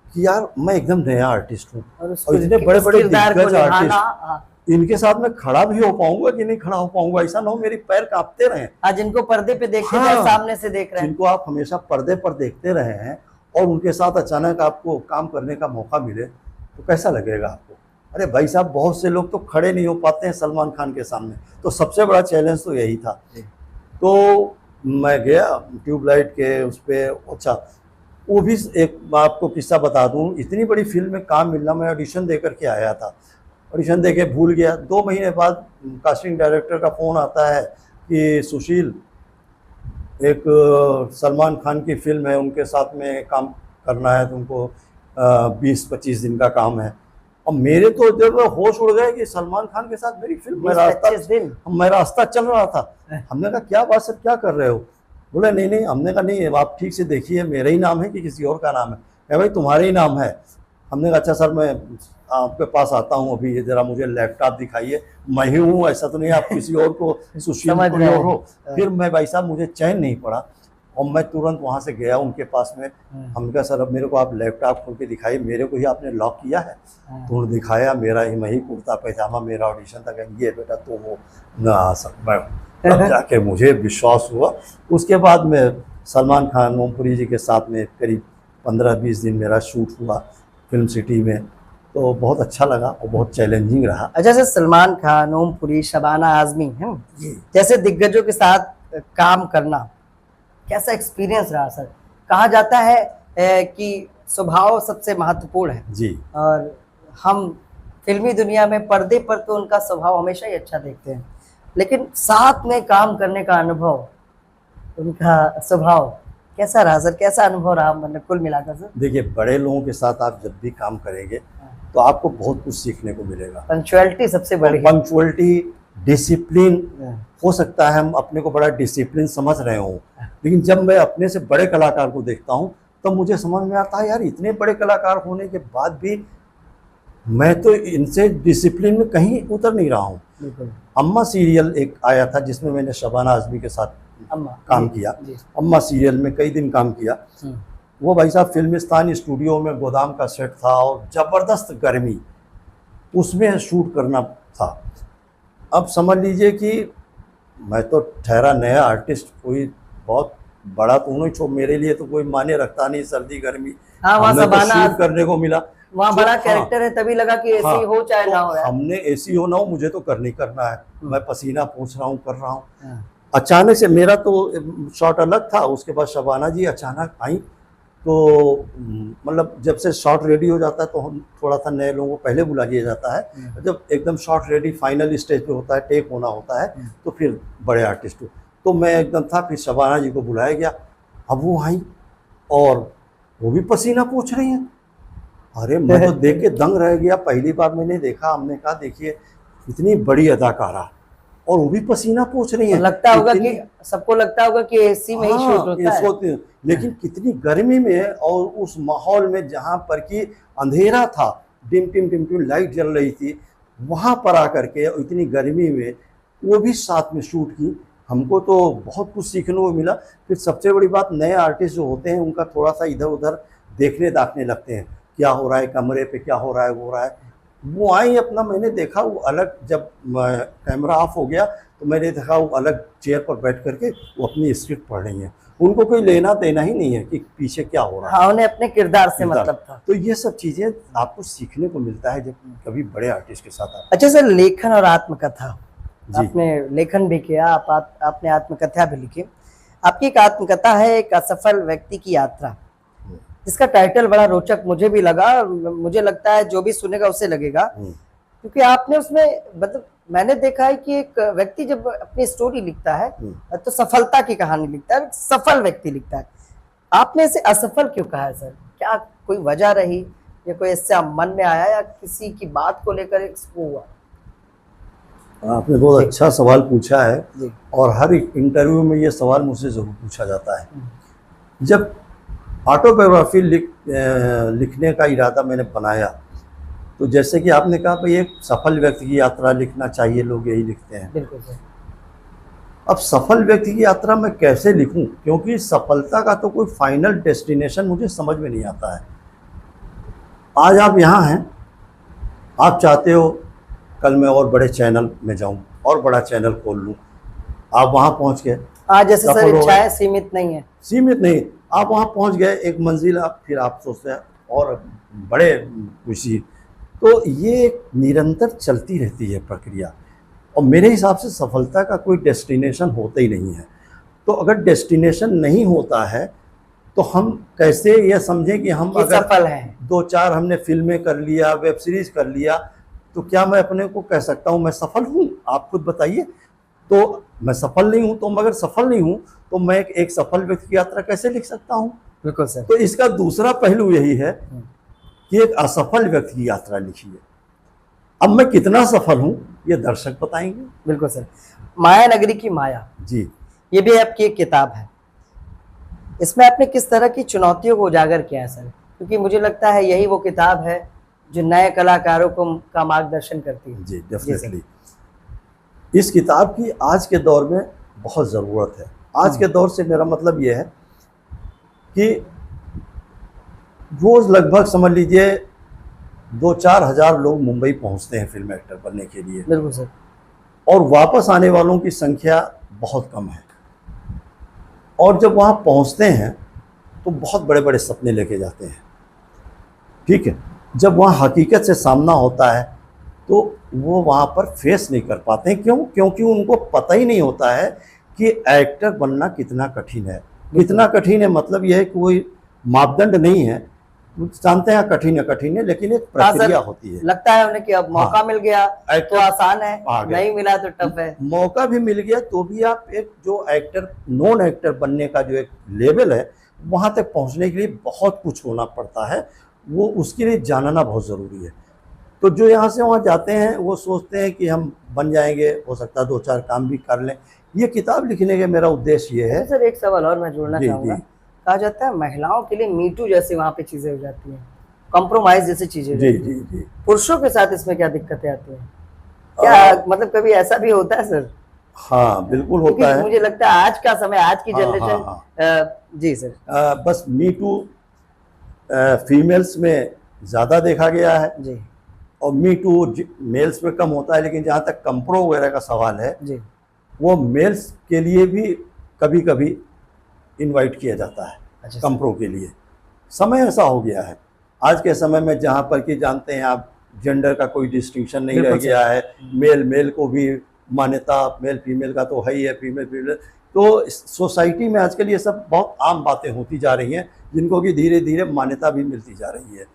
कि यार मैं एकदम नया आर्टिस्ट हूँ और इतने बड़े बड़े दिग्गज आर्टिस्ट, इनके साथ में खड़ा भी हो पाऊंगा कि नहीं खड़ा हो पाऊंगा, ऐसा ना हो मेरे पैर कांपते रहे। आज जिनको पर्दे पे देखते थे, हाँ, सामने से देख रहे हैं, जिनको आप हमेशा पर्दे पर देखते रहे हैं और उनके साथ अचानक आपको काम करने का मौका मिले तो कैसा लगेगा आपको? अरे भाई साहब, बहुत से लोग तो खड़े नहीं हो पाते हैं सलमान खान के सामने। तो सबसे बड़ा चैलेंज तो यही था। तो मैं गया ट्यूबलाइट के उस पर। अच्छा, वो भी एक आपको किस्सा बता दूं, इतनी बड़ी फिल्म में काम मिलना, मैं ऑडिशन दे करके आया था, ऑडिशन दे के भूल गया। 2 महीने बाद कास्टिंग डायरेक्टर का फ़ोन आता है कि सुशील, एक सलमान खान की फिल्म है, उनके साथ में काम करना है तुमको, 20-25 दिन का काम है। और मेरे तो जब होश उड़ गए कि सलमान खान के साथ मेरी फिल्म, मैं रास्ता चल रहा था। हमने कहा क्या बात सर, क्या कर रहे हो? बोले नहीं नहीं। हमने कहा नहीं, आप ठीक से देखिए, मेरा ही नाम है कि किसी और का नाम है? कहा भाई तुम्हारा ही नाम है। हमने कहा अच्छा सर, मैं आपके पास आता हूँ अभी, ये जरा मुझे लैपटॉप दिखाइए, मैं ही हूँ, ऐसा तो नहीं आप किसी और को सुशील कोई और हो। फिर मैं भाई साहब, मुझे चैन नहीं पड़ा और मैं तुरंत वहाँ से गया उनके पास में। हमने कहा सर अब मेरे को आप लैपटॉप खोल के दिखाइए, मेरे को ही आपने लॉक किया है? तो उन्होंने दिखाया, मेरा ही, मैं ही कुर्ता पैजामा, मेरा ऑडिशन था। कहेंगे ये बेटा तो वो ना आ सकता। तब जाके मुझे विश्वास हुआ। उसके बाद में सलमान खान, ओम पुरी जी के साथ में करीब 15-20 दिन मेरा शूट हुआ फिल्म सिटी में। तो बहुत अच्छा लगा और बहुत चैलेंजिंग रहा। अच्छा सर, सलमान खान, ओम पुरी, शबाना आजमी है जैसे दिग्गजों के साथ काम करना कैसा एक्सपीरियंस रहा सर? कहा जाता है कि स्वभाव सबसे महत्वपूर्ण है जी, और हम फिल्मी दुनिया में पर्दे पर तो उनका स्वभाव हमेशा ही अच्छा देखते हैं, लेकिन साथ में काम करने का अनुभव, उनका स्वभाव कैसा रहा सर? कैसा अनुभव रहा मतलब कुल मिलाकर सर? देखिए, बड़े लोगों के साथ आप जब भी काम करेंगे तो आपको बहुत कुछ सीखने को मिलेगा। पंक्चुअलिटी सबसे बड़ी, पंक्चुअलिटी, डिसिप्लिन। हो सकता है हम अपने को बड़ा डिसिप्लिन समझ रहे हों, लेकिन जब मैं अपने से बड़े कलाकार को देखता हूं तब मुझे समझ में आता है यार, इतने बड़े कलाकार होने के बाद भी मैं तो इनसे डिसिप्लिन में कहीं उतर नहीं रहा हूँ। अम्मा सीरियल एक आया था जिसमें मैंने शबाना आजमी के साथ काम किया। अम्मा सीरियल में कई दिन काम किया। वो भाई साहब फिल्मिस्तान स्टूडियो में गोदाम का सेट था और ज़बरदस्त गर्मी, उसमें शूट करना था। अब समझ लीजिए कि मैं तो ठहरा नया आर्टिस्ट, कोई बहुत बड़ा तो नहीं, छो मेरे लिए तो कोई माने रखता नहीं सर्दी गर्मी। हमें तो शूट करने को मिला, वहाँ बड़ा कैरेक्टर है, तभी लगा कि एसी हो चाहे ना हो। हमने एसी हो ना हो, मुझे तो करनी करना है। मैं पसीना पोंछ रहा हूँ, कर रहा हूँ। अचानक से मेरा तो शॉट अलग था, उसके बाद शबाना जी अचानक आई। तो मतलब जब से शॉट रेडी हो जाता है तो हम थोड़ा सा नए लोगों को पहले बुला लिया जाता है। जब एकदम शॉट रेडी फाइनल स्टेज पे होता है, टेक होना होता है, तो फिर बड़े आर्टिस्ट हो। तो मैं एकदम था, फिर शबाना जी को बुलाया गया। अब वो आई और वो भी पसीना पोंछ रही हैं। अरे मैं तो देख के दंग रह गया, पहली बार मैंने देखा। हमने कहा देखिए इतनी बड़ी अदाकारा और वो भी पसीना पोंछ रही है। लगता होगा कि सबको लगता होगा कि एसी में ही शूट होता है, लेकिन कितनी गर्मी में और उस माहौल में जहाँ पर कि अंधेरा था, डिम टिम टिम टिम लाइट जल रही थी, वहाँ पर आकर के इतनी गर्मी में वो भी साथ में शूट की। हमको तो बहुत कुछ सीखने को मिला। फिर सबसे बड़ी बात, नए आर्टिस्ट जो होते हैं उनका थोड़ा सा इधर उधर देखने दाखने लगते हैं, क्या हो रहा है कमरे पे, क्या हो रहा है, वो हो रहा है। वो आई अपना, मैंने देखा वो अलग, जब कैमरा ऑफ हो गया तो मैंने देखा वो अलग चेयर पर बैठ करके वो अपनी स्क्रिप्ट पढ़ रही हैं। उनको कोई लेना देना ही नहीं है कि पीछे क्या हो रहा है। हाँ, उन्हें अपने किरदार से मतलब था। तो ये सब चीज़ें आपको सीखने को मिलता है जब कभी बड़े आर्टिस्ट के साथ आप। अच्छा सर, लेखन और आत्मकथा, आपने लेखन भी किया, आपने आत्मकथा भी लिखी। आपकी एक आत्मकथा है, एक असफल व्यक्ति की यात्रा, जिसका टाइटल बड़ा रोचक मुझे भी लगा, मुझे लगता है जो भी सुनेगा उसे लगेगा, क्योंकि आपने उसमें मतलब मैंने देखा है कि एक व्यक्ति जब अपनी स्टोरी लिखता है तो सफलता की कहानी लिखता है, सफल व्यक्ति लिखता है। आपने इसे असफल क्यों कहा है सर? क्या कोई वजह रही या कोई इससे मन में आया या किसी की बात को लेकर इसको हुआ? आपने बहुत अच्छा सवाल पूछा है जी। और हर इंटरव्यू में ये सवाल मुझसे ज़रूर पूछा जाता है। जब ऑटोबायोग्राफी लिखने का इरादा मैंने बनाया, तो जैसे कि आपने कहा भाई एक सफल व्यक्ति की यात्रा लिखना चाहिए, लोग यही लिखते हैं। बिल्कुल सर। अब सफल व्यक्ति की यात्रा मैं कैसे लिखूं, क्योंकि सफलता का तो कोई फाइनल डेस्टिनेशन मुझे समझ में नहीं आता है। आज आप यहाँ हैं, आप चाहते हो कल मैं और बड़े चैनल में जाऊं और बड़ा चैनल खोल लूं, आप वहाँ पहुँच गए। हाँ, जैसे सफल सर हो गए। इच्छाएं सीमित नहीं है। सीमित नहीं, आप वहाँ पहुँच गए एक मंजिल, आप फिर आप सोचते हैं और बड़े खुशी। तो ये एक निरंतर चलती रहती है प्रक्रिया, और मेरे हिसाब से सफलता का कोई डेस्टिनेशन होता ही नहीं है। तो अगर डेस्टिनेशन नहीं होता है तो हम कैसे ये समझें कि हम ये अगर सफल है। 2-4 हमने फिल्में कर लिया, वेब सीरीज कर लिया, तो क्या मैं अपने को कह सकता हूँ मैं सफल हूँ? आप खुद बताइए। तो मैं सफल नहीं हूँ, तो अगर सफल नहीं हूँ तो मैं एक सफल व्यक्ति की यात्रा कैसे लिख सकता हूँ? बिल्कुल सर। तो इसका दूसरा पहलू यही है कि एक असफल व्यक्ति की यात्रा लिखिए। अब मैं कितना सफल हूँ ये दर्शक बताएंगे। बिल्कुल सर। माया नगरी की माया, जी, ये भी आपकी एक किताब है। इसमें आपने किस तरह की चुनौतियों को उजागर किया है सर? क्योंकि मुझे लगता है यही वो किताब है जो नए कलाकारों को का मार्गदर्शन करती है। जी डेफिनेटली। इस किताब की आज के दौर में बहुत ज़रूरत है। आज के दौर से मेरा मतलब ये है कि रोज़ लगभग समझ लीजिए 2-4 हज़ार लोग मुंबई पहुंचते हैं फिल्म एक्टर बनने के लिए, बिल्कुल सर। और वापस आने वालों की संख्या बहुत कम है। और जब वहाँ पहुँचते हैं तो बहुत बड़े बड़े सपने लेके जाते हैं, ठीक है। जब वहाँ हकीकत से सामना होता है तो वो वहाँ पर फेस नहीं कर पाते हैं। क्यों? क्योंकि उनको पता ही नहीं होता है कि एक्टर बनना कितना कठिन है। कितना कठिन है मतलब यह है कि कोई मापदंड नहीं है। जानते हैं कठिन है, लेकिन एक प्रक्रिया होती है। लगता है उन्हें कि अब मौका मिल गया एक्टर तो आसान है, आ गया। नहीं मिला तो टफ है। मौका भी मिल गया तो भी आप एक जो एक्टर, नॉन एक्टर बनने का जो एक लेवल है, वहाँ तक पहुँचने के लिए बहुत कुछ होना पड़ता है। वो उसके लिए जानना बहुत ज़रूरी है। तो जो यहाँ से वहाँ जाते हैं वो सोचते हैं कि हम बन जाएंगे, हो सकता है 2-4 काम भी कर लें। ये किताब लिखने का मेरा उद्देश्य ये है। सर एक सवाल और मैं जोड़ना जी, चाहूँगा। जी। कहा जाता है महिलाओं के लिए मीटू जैसे वहाँ पे चीजें हो जाती हैं, कॉम्प्रोमाइज जैसी चीजें हो जी जाती हैं। जी जी। पुरुषों के साथ इसमें क्या दिक्कतें आती हैं? क्या मतलब कभी ऐसा भी होता है सर? हाँ बिल्कुल क्योंकि होता है। मुझे लगता है आज का समय, आज की हाँ, जनरेशन। हाँ, जी सर। बस मी टू फीमेल्स में ज़्यादा देखा गया है जी और मी टू मेल्स में कम होता है। लेकिन जहाँ तक कंप्रो वगैरह का सवाल है, जी। वो मेल्स के लिए भी कभी कभी इनवाइट किया जाता है। अच्छा कंप्रो के लिए समय ऐसा हो गया है आज के समय में, जहाँ पर कि जानते हैं आप जेंडर का कोई डिस्टिंक्शन नहीं रह बिल्कुल गया है। मेल को भी मान्यता, मेल फीमेल का तो है ही है, फीमेल। तो सोसाइटी में आजकल ये सब बहुत आम बातें होती जा रही हैं, जिनको कि धीरे धीरे मान्यता भी मिलती जा रही है।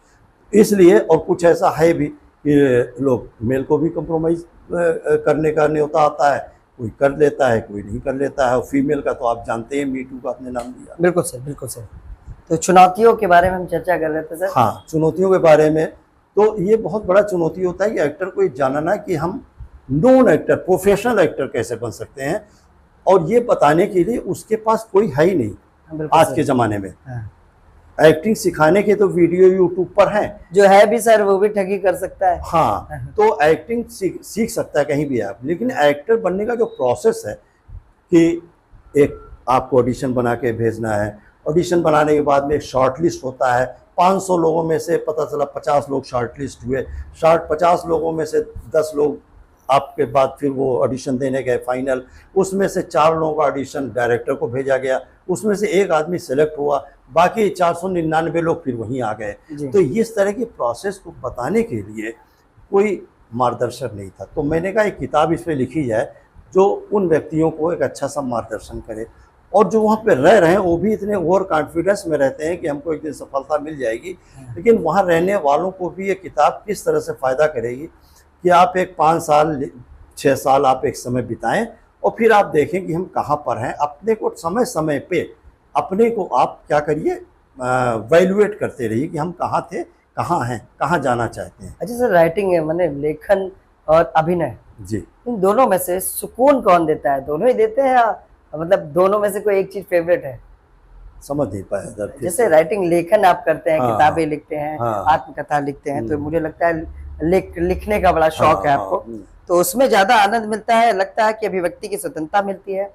इसलिए और कुछ ऐसा है भी कि लोग मेल को भी कंप्रोमाइज़ करने का न्योता आता है, कोई कर लेता है, कोई नहीं कर लेता है। और फीमेल का तो आप जानते हैं, मी टू का आपने नाम दिया। बिल्कुल सर, बिल्कुल सर। तो चुनौतियों के बारे में हम चर्चा कर रहे थे सर। हाँ, चुनौतियों के बारे में तो ये बहुत बड़ा चुनौती होता है कि एक्टर को ये जानना कि हम नॉन एक्टर, प्रोफेशनल एक्टर कैसे बन सकते हैं, और ये बताने के लिए उसके पास कोई है ही नहीं आज के ज़माने में। एक्टिंग सिखाने के तो वीडियो यूट्यूब पर हैं, जो है भी सर वो भी ठगी कर सकता है। हाँ, तो एक्टिंग सीख सकता है कहीं भी आप। लेकिन एक्टर बनने का जो प्रोसेस है कि एक आपको ऑडिशन बना के भेजना है, ऑडिशन बनाने के बाद में एक शॉर्ट लिस्ट होता है। 500 लोगों में से पता चला 50 लोग शॉर्ट लिस्ट हुए, 50 लोगों में से 10 लोग आपके बाद फिर वो ऑडिशन देने गए फाइनल, उसमें से 4 लोगों का ऑडिशन डायरेक्टर को भेजा गया, उसमें से एक आदमी सेलेक्ट हुआ, बाकी 499 लोग फिर वहीं आ गए। तो इस तरह की प्रोसेस को बताने के लिए कोई मार्गदर्शक नहीं था। तो मैंने कहा एक किताब इस पर लिखी जाए जो उन व्यक्तियों को एक अच्छा सा मार्गदर्शन करे, और जो वहाँ पे रह रहे हैं वो भी इतने ओवर कॉन्फिडेंस में रहते हैं कि हमको एक दिन सफलता मिल जाएगी। लेकिन वहाँ रहने वालों को भी ये किताब किस तरह से फ़ायदा करेगी कि आप एक 5 साल 6 साल आप एक समय बिताएं और फिर आप देखें कि हम कहाँ पर हैं। अपने को समय समय पे अपने को आप क्या करिए, वैल्यूएट करते रहिए कि हम कहाँ थे, कहाँ हैं, कहाँ जाना चाहते हैं। अच्छा सर, राइटिंग है, मैंने लेखन और अभिनय जी। इन दोनों में से सुकून कौन देता है? दोनों ही देते हैं, या मतलब दोनों में से कोई एक चीज फेवरेट है? समझ नहीं पाया इधर फिर जैसे से। राइटिंग, लेखन आप करते हैं, हाँ, किताबें हाँ, लिखते हैं, हाँ, आत्मकथा लिखते हैं, तो मुझे लगता है लिखने का बड़ा शौक है हाँ, आपको, हाँ। तो उसमें ज्यादा आनंद मिलता है, लगता है कि अभिव्यक्ति की स्वतंत्रता मिलती है,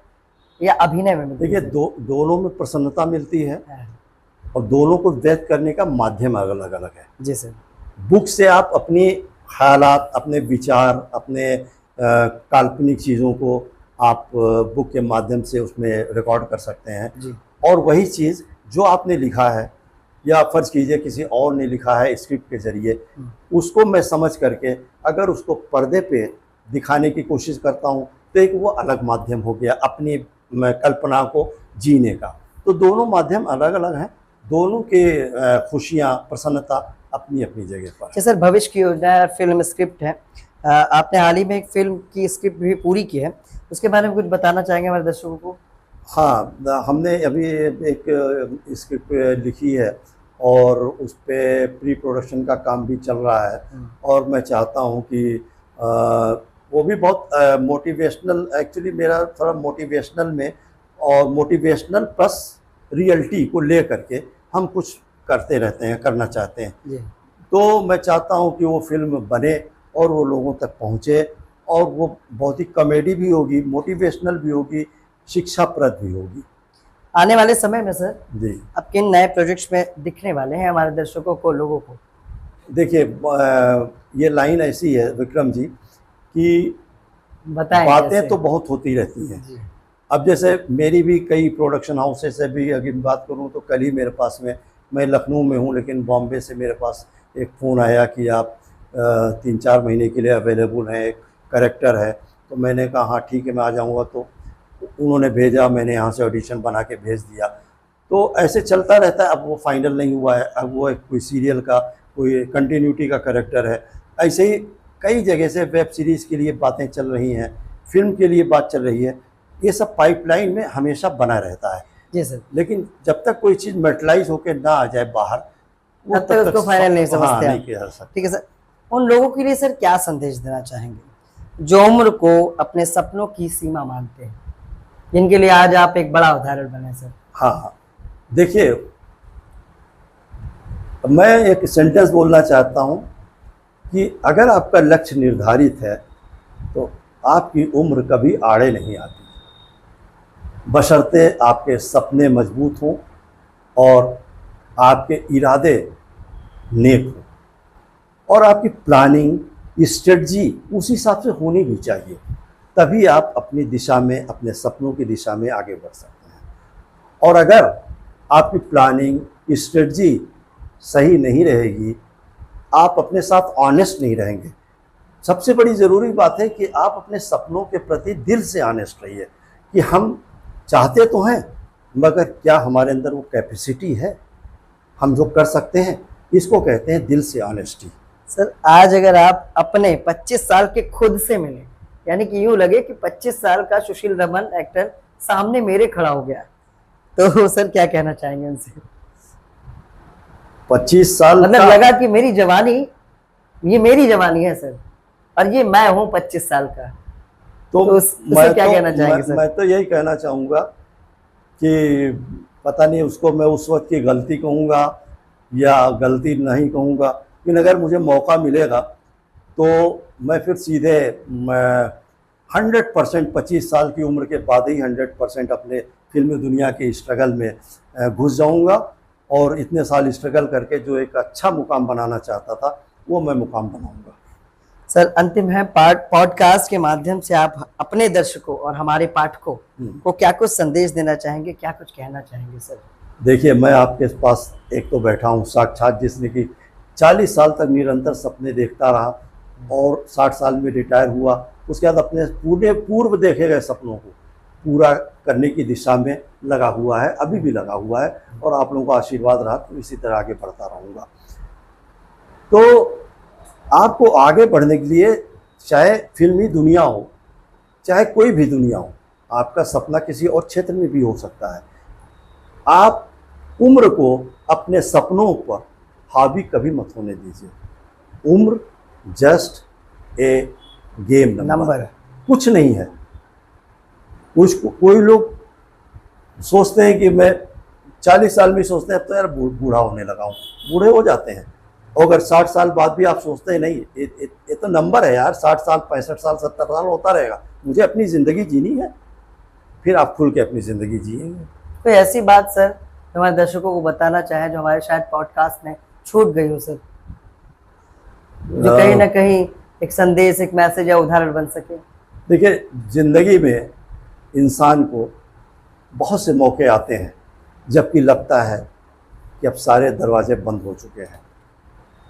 या अभिनय में मिलती देखिए है? दोनों में प्रसन्नता मिलती है, हाँ, और दोनों को व्यक्त करने का माध्यम अलग अलग है। जी सर। बुक से आप अपनी ख्यालात, अपने विचार, अपने काल्पनिक चीज़ों को आप बुक के माध्यम से उसमें रिकॉर्ड कर सकते हैं। जी। और वही चीज़ जो आपने लिखा है, या फ़र्ज़ कीजिए किसी और ने लिखा है स्क्रिप्ट के ज़रिए, उसको मैं समझ करके अगर उसको पर्दे पे दिखाने की कोशिश करता हूँ, तो एक वो अलग माध्यम हो गया अपनी कल्पना को जीने का। तो दोनों माध्यम अलग अलग हैं, दोनों के खुशियाँ, प्रसन्नता अपनी अपनी जगह पर है। अच्छा सर, भविष्य की योजना है, फिल्म स्क्रिप्ट है, आपने हाल ही में एक फिल्म की स्क्रिप्ट भी पूरी की है, उसके बारे में कुछ बताना चाहेंगे हमारे दर्शकों को? हाँ, हमने अभी एक स्क्रिप्ट लिखी है, और उस पे प्री प्रोडक्शन का काम भी चल रहा है, और मैं चाहता हूँ कि वो भी बहुत मोटिवेशनल, एक्चुअली मेरा थोड़ा मोटिवेशनल में, और मोटिवेशनल प्लस रियलिटी को ले करके हम कुछ करते रहते हैं, करना चाहते हैं। जी। तो मैं चाहता हूँ कि वो फिल्म बने और वो लोगों तक पहुँचे, और वो बहुत ही कॉमेडी भी होगी, मोटिवेशनल भी होगी, शिक्षाप्रद भी होगी। आने वाले समय में सर जी। अब किन नए प्रोजेक्ट्स में दिखने वाले हैं हमारे दर्शकों को, लोगों को? देखिए ये लाइन ऐसी है विक्रम जी कि बताएं बातें कैसे? तो बहुत होती रहती हैं। जी। अब जैसे मेरी भी कई प्रोडक्शन हाउसेस से भी अगर बात करूं, तो कल ही मेरे पास में, मैं लखनऊ में हूं लेकिन बॉम्बे से मेरे पास एक फ़ोन आया कि आप 3-4 महीने के लिए अवेलेबल हैं, एक कैरेक्टर है। तो मैंने कहा हाँ ठीक है, मैं आ जाऊंगा। तो उन्होंने भेजा, मैंने यहाँ से ऑडिशन बना के भेज दिया। तो ऐसे चलता रहता है। अब वो फाइनल नहीं हुआ है, अब वो एक कोई सीरियल का, कोई कंटिन्यूटी का कैरेक्टर है। ऐसे ही कई जगह से वेब सीरीज़ के लिए बातें चल रही हैं, फिल्म के लिए बात चल रही है। ये सब पाइपलाइन में हमेशा बना रहता है। जी सर। लेकिन जब तक कोई चीज़ मेटलाइज होकर ना आ जाए बाहर, वो तब तक उसको फाइनल नहीं समझते हाँ, आप। नहीं किया जा सकता। ठीक है सर, उन लोगों के लिए सर क्या संदेश देना चाहेंगे जो उम्र को अपने सपनों की सीमा मानते हैं, जिनके लिए आज आप एक बड़ा उदाहरण बने सर? हाँ, देखिए मैं एक सेंटेंस बोलना चाहता हूँ कि अगर आपका लक्ष्य निर्धारित है तो आपकी उम्र कभी आड़े नहीं आती, बशर्ते आपके सपने मजबूत हों और आपके इरादे नेक हों, और आपकी प्लानिंग, स्ट्रेटजी उस हिसाब से होनी भी चाहिए। तभी आप अपनी दिशा में, अपने सपनों की दिशा में आगे बढ़ सकते हैं। और अगर आपकी प्लानिंग, स्ट्रेटजी सही नहीं रहेगी, आप अपने साथ ऑनेस्ट नहीं रहेंगे। सबसे बड़ी ज़रूरी बात है कि आप अपने सपनों के प्रति दिल से ऑनेस्ट रहिए कि हम चाहते तो हैं, मगर क्या हमारे अंदर वो कैपेसिटी है, हम जो कर सकते हैं। इसको कहते हैं दिल से ऑनेस्टी। सर आज अगर आप अपने 25 साल के खुद से मिले, यानी कि यूं लगे कि 25 साल का सुशील रमन एक्टर सामने मेरे खड़ा हो गया, तो सर क्या कहना चाहेंगे उनसे? 25 साल मतलब का, लगा कि मेरी जवानी, ये मेरी जवानी है सर, और ये मैं हूँ 25 साल का, तो उससे क्या कहना चाहेंगे सर? मैं तो यही कहना चाहूँगा कि पता नहीं उसको मैं उस वक्त की गलती कहूँगा या गलती नहीं कहूँगा, लेकिन अगर मुझे मौका मिलेगा तो मैं फिर सीधे 100% 25 साल की उम्र के बाद ही 100% अपने फिल्मी दुनिया के स्ट्रगल में घुस जाऊँगा, और इतने साल स्ट्रगल करके जो एक अच्छा मुकाम बनाना चाहता था वो मैं मुकाम बनाऊँगा। सर अंतिम है, पॉडकास्ट के माध्यम से आप अपने दर्शकों और हमारे पाठकों को क्या कुछ संदेश देना चाहेंगे, क्या कुछ कहना चाहेंगे सर? देखिए मैं आपके पास एक तो बैठा हूँ साक्षात, जिसने कि 40 साल तक निरंतर सपने देखता रहा और 60 साल में रिटायर हुआ। उसके बाद अपने पूर्व देखे गए सपनों को पूरा करने की दिशा में लगा हुआ है, अभी भी लगा हुआ है, और आप लोगों का आशीर्वाद रहा तो इसी तरह आगे बढ़ता रहूँगा। तो आपको आगे बढ़ने के लिए, चाहे फिल्मी दुनिया हो, चाहे कोई भी दुनिया हो, आपका सपना किसी और क्षेत्र में भी हो सकता है। आप उम्र को अपने सपनों पर हावी कभी मत होने दीजिए। उम्र जस्ट ए गेम नंबर। कुछ नहीं है। कोई लोग सोचते हैं कि मैं 40 साल में सोचते हैं अब तो यार बूढ़ा होने लगा हूँ, बूढ़े हो जाते हैं। और अगर 60 साल बाद भी आप सोचते हैं नहीं ये तो नंबर है यार, 60 साल 65 साल 70 साल होता रहेगा, मुझे अपनी ज़िंदगी जीनी है, फिर आप खुल के अपनी ज़िंदगी जिएंगे। कोई ऐसी बात सर जो हमारे दर्शकों को बताना चाहे जो हमारे शायद पॉडकास्ट में छूट गई हो सर, जो कहीं ना कहीं एक संदेश, एक मैसेज या उदाहरण बन सके? देखिए, ज़िंदगी में इंसान को बहुत से मौके आते हैं जबकि लगता है कि अब सारे दरवाजे बंद हो चुके हैं।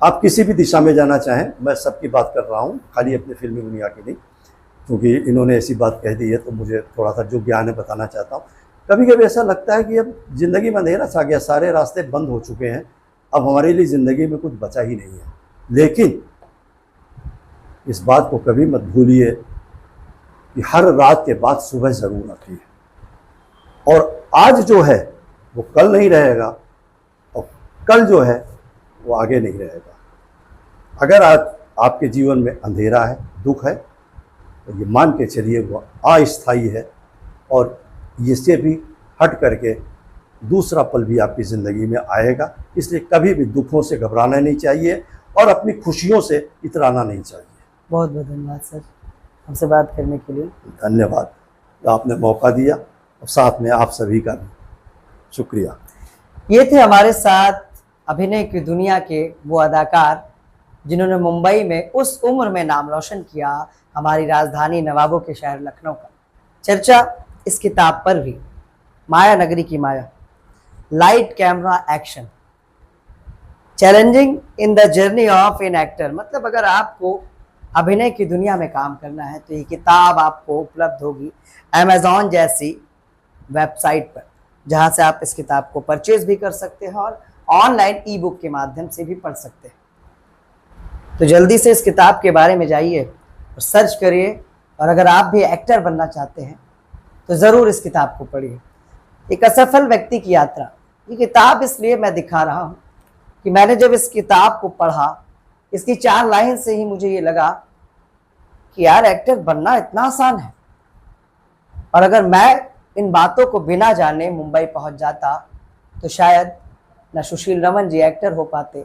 आप किसी भी दिशा में जाना चाहें, मैं सबकी बात कर रहा हूँ, खाली अपनी फिल्मी दुनिया की नहीं, क्योंकि इन्होंने ऐसी बात कह दी है तो मुझे थोड़ा सा जो ज्ञान है बताना चाहता हूँ। कभी कभी ऐसा लगता है कि अब ज़िंदगी में अंधेरा छा गया, सारे रास्ते बंद हो चुके हैं, अब हमारे लिए ज़िंदगी में कुछ बचा ही नहीं है। लेकिन इस बात को कभी मत भूलिए कि हर रात के बाद सुबह ज़रूर आती है, और आज जो है वो कल नहीं रहेगा, और कल जो है वो आगे नहीं रहेगा। अगर आज आपके जीवन में अंधेरा है, दुख है, तो ये मान के चलिए वो अस्थायी है, और इससे भी हट करके दूसरा पल भी आपकी ज़िंदगी में आएगा। इसलिए कभी भी दुखों से घबराना नहीं चाहिए और अपनी खुशियों से इतराना नहीं चाहिए। बहुत बहुत धन्यवाद सर हमसे बात करने के लिए। धन्यवाद, आपने मौका दिया, और साथ में आप सभी का भी शुक्रिया। ये थे हमारे साथ अभिनय की दुनिया के वो अदाकार जिन्होंने मुंबई में उस उम्र में नाम रोशन किया, हमारी राजधानी नवाबों के शहर लखनऊ का। चर्चा इस किताब पर भी, माया नगरी की माया, light camera action, challenging in the journey of an actor. मतलब अगर आपको अभिनय की दुनिया में काम करना है तो ये किताब आपको उपलब्ध होगी अमेज़ॉन जैसी वेबसाइट पर, जहां से आप इस किताब को परचेज भी कर सकते हैं और ऑनलाइन ई बुक के माध्यम से भी पढ़ सकते हैं। तो जल्दी से इस किताब के बारे में जाइए और सर्च करिए, और अगर आप भी एक्टर बनना चाहते हैं तो ज़रूर इस किताब को पढ़िए। एक असफल व्यक्ति की यात्रा, ये किताब इसलिए मैं दिखा रहा हूँ कि मैंने जब इस किताब को पढ़ा, इसकी 4 लाइन से ही मुझे ये लगा कि यार एक्टर बनना इतना आसान है। और अगर मैं इन बातों को बिना जाने मुंबई पहुंच जाता तो शायद ना सुशील रमन जी एक्टर हो पाते,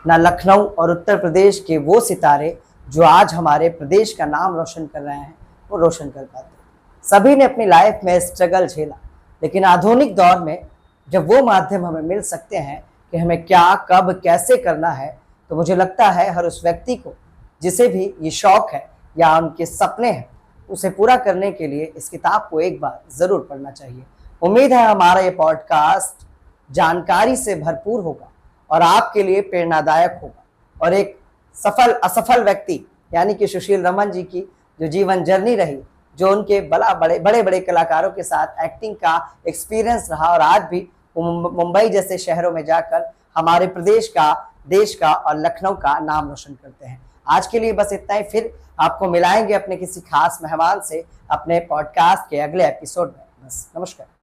ना लखनऊ और उत्तर प्रदेश के वो सितारे जो आज हमारे प्रदेश का नाम रोशन कर रहे हैं वो रोशन कर पाते। सभी ने अपनी लाइफ में स्ट्रगल झेला, लेकिन आधुनिक दौर में जब वो माध्यम हमें मिल सकते हैं कि हमें क्या, कब, कैसे करना है, तो मुझे लगता है हर उस व्यक्ति को जिसे भी ये शौक है या उनके सपने हैं, उसे पूरा करने के लिए इस किताब को एक बार ज़रूर पढ़ना चाहिए। उम्मीद है हमारा ये पॉडकास्ट जानकारी से भरपूर होगा और आपके लिए प्रेरणादायक होगा, और एक सफल असफल व्यक्ति यानी कि सुशील रमन जी की जो जीवन जर्नी रही, जो उनके बड़े बड़े कलाकारों के साथ एक्टिंग का एक्सपीरियंस रहा, और आज भी मुंबई जैसे शहरों में जाकर हमारे प्रदेश का, देश का और लखनऊ का नाम रोशन करते हैं। आज के लिए बस इतना ही, फिर आपको मिलाएंगे अपने किसी खास मेहमान से अपने पॉडकास्ट के अगले एपिसोड में। बस नमस्कार।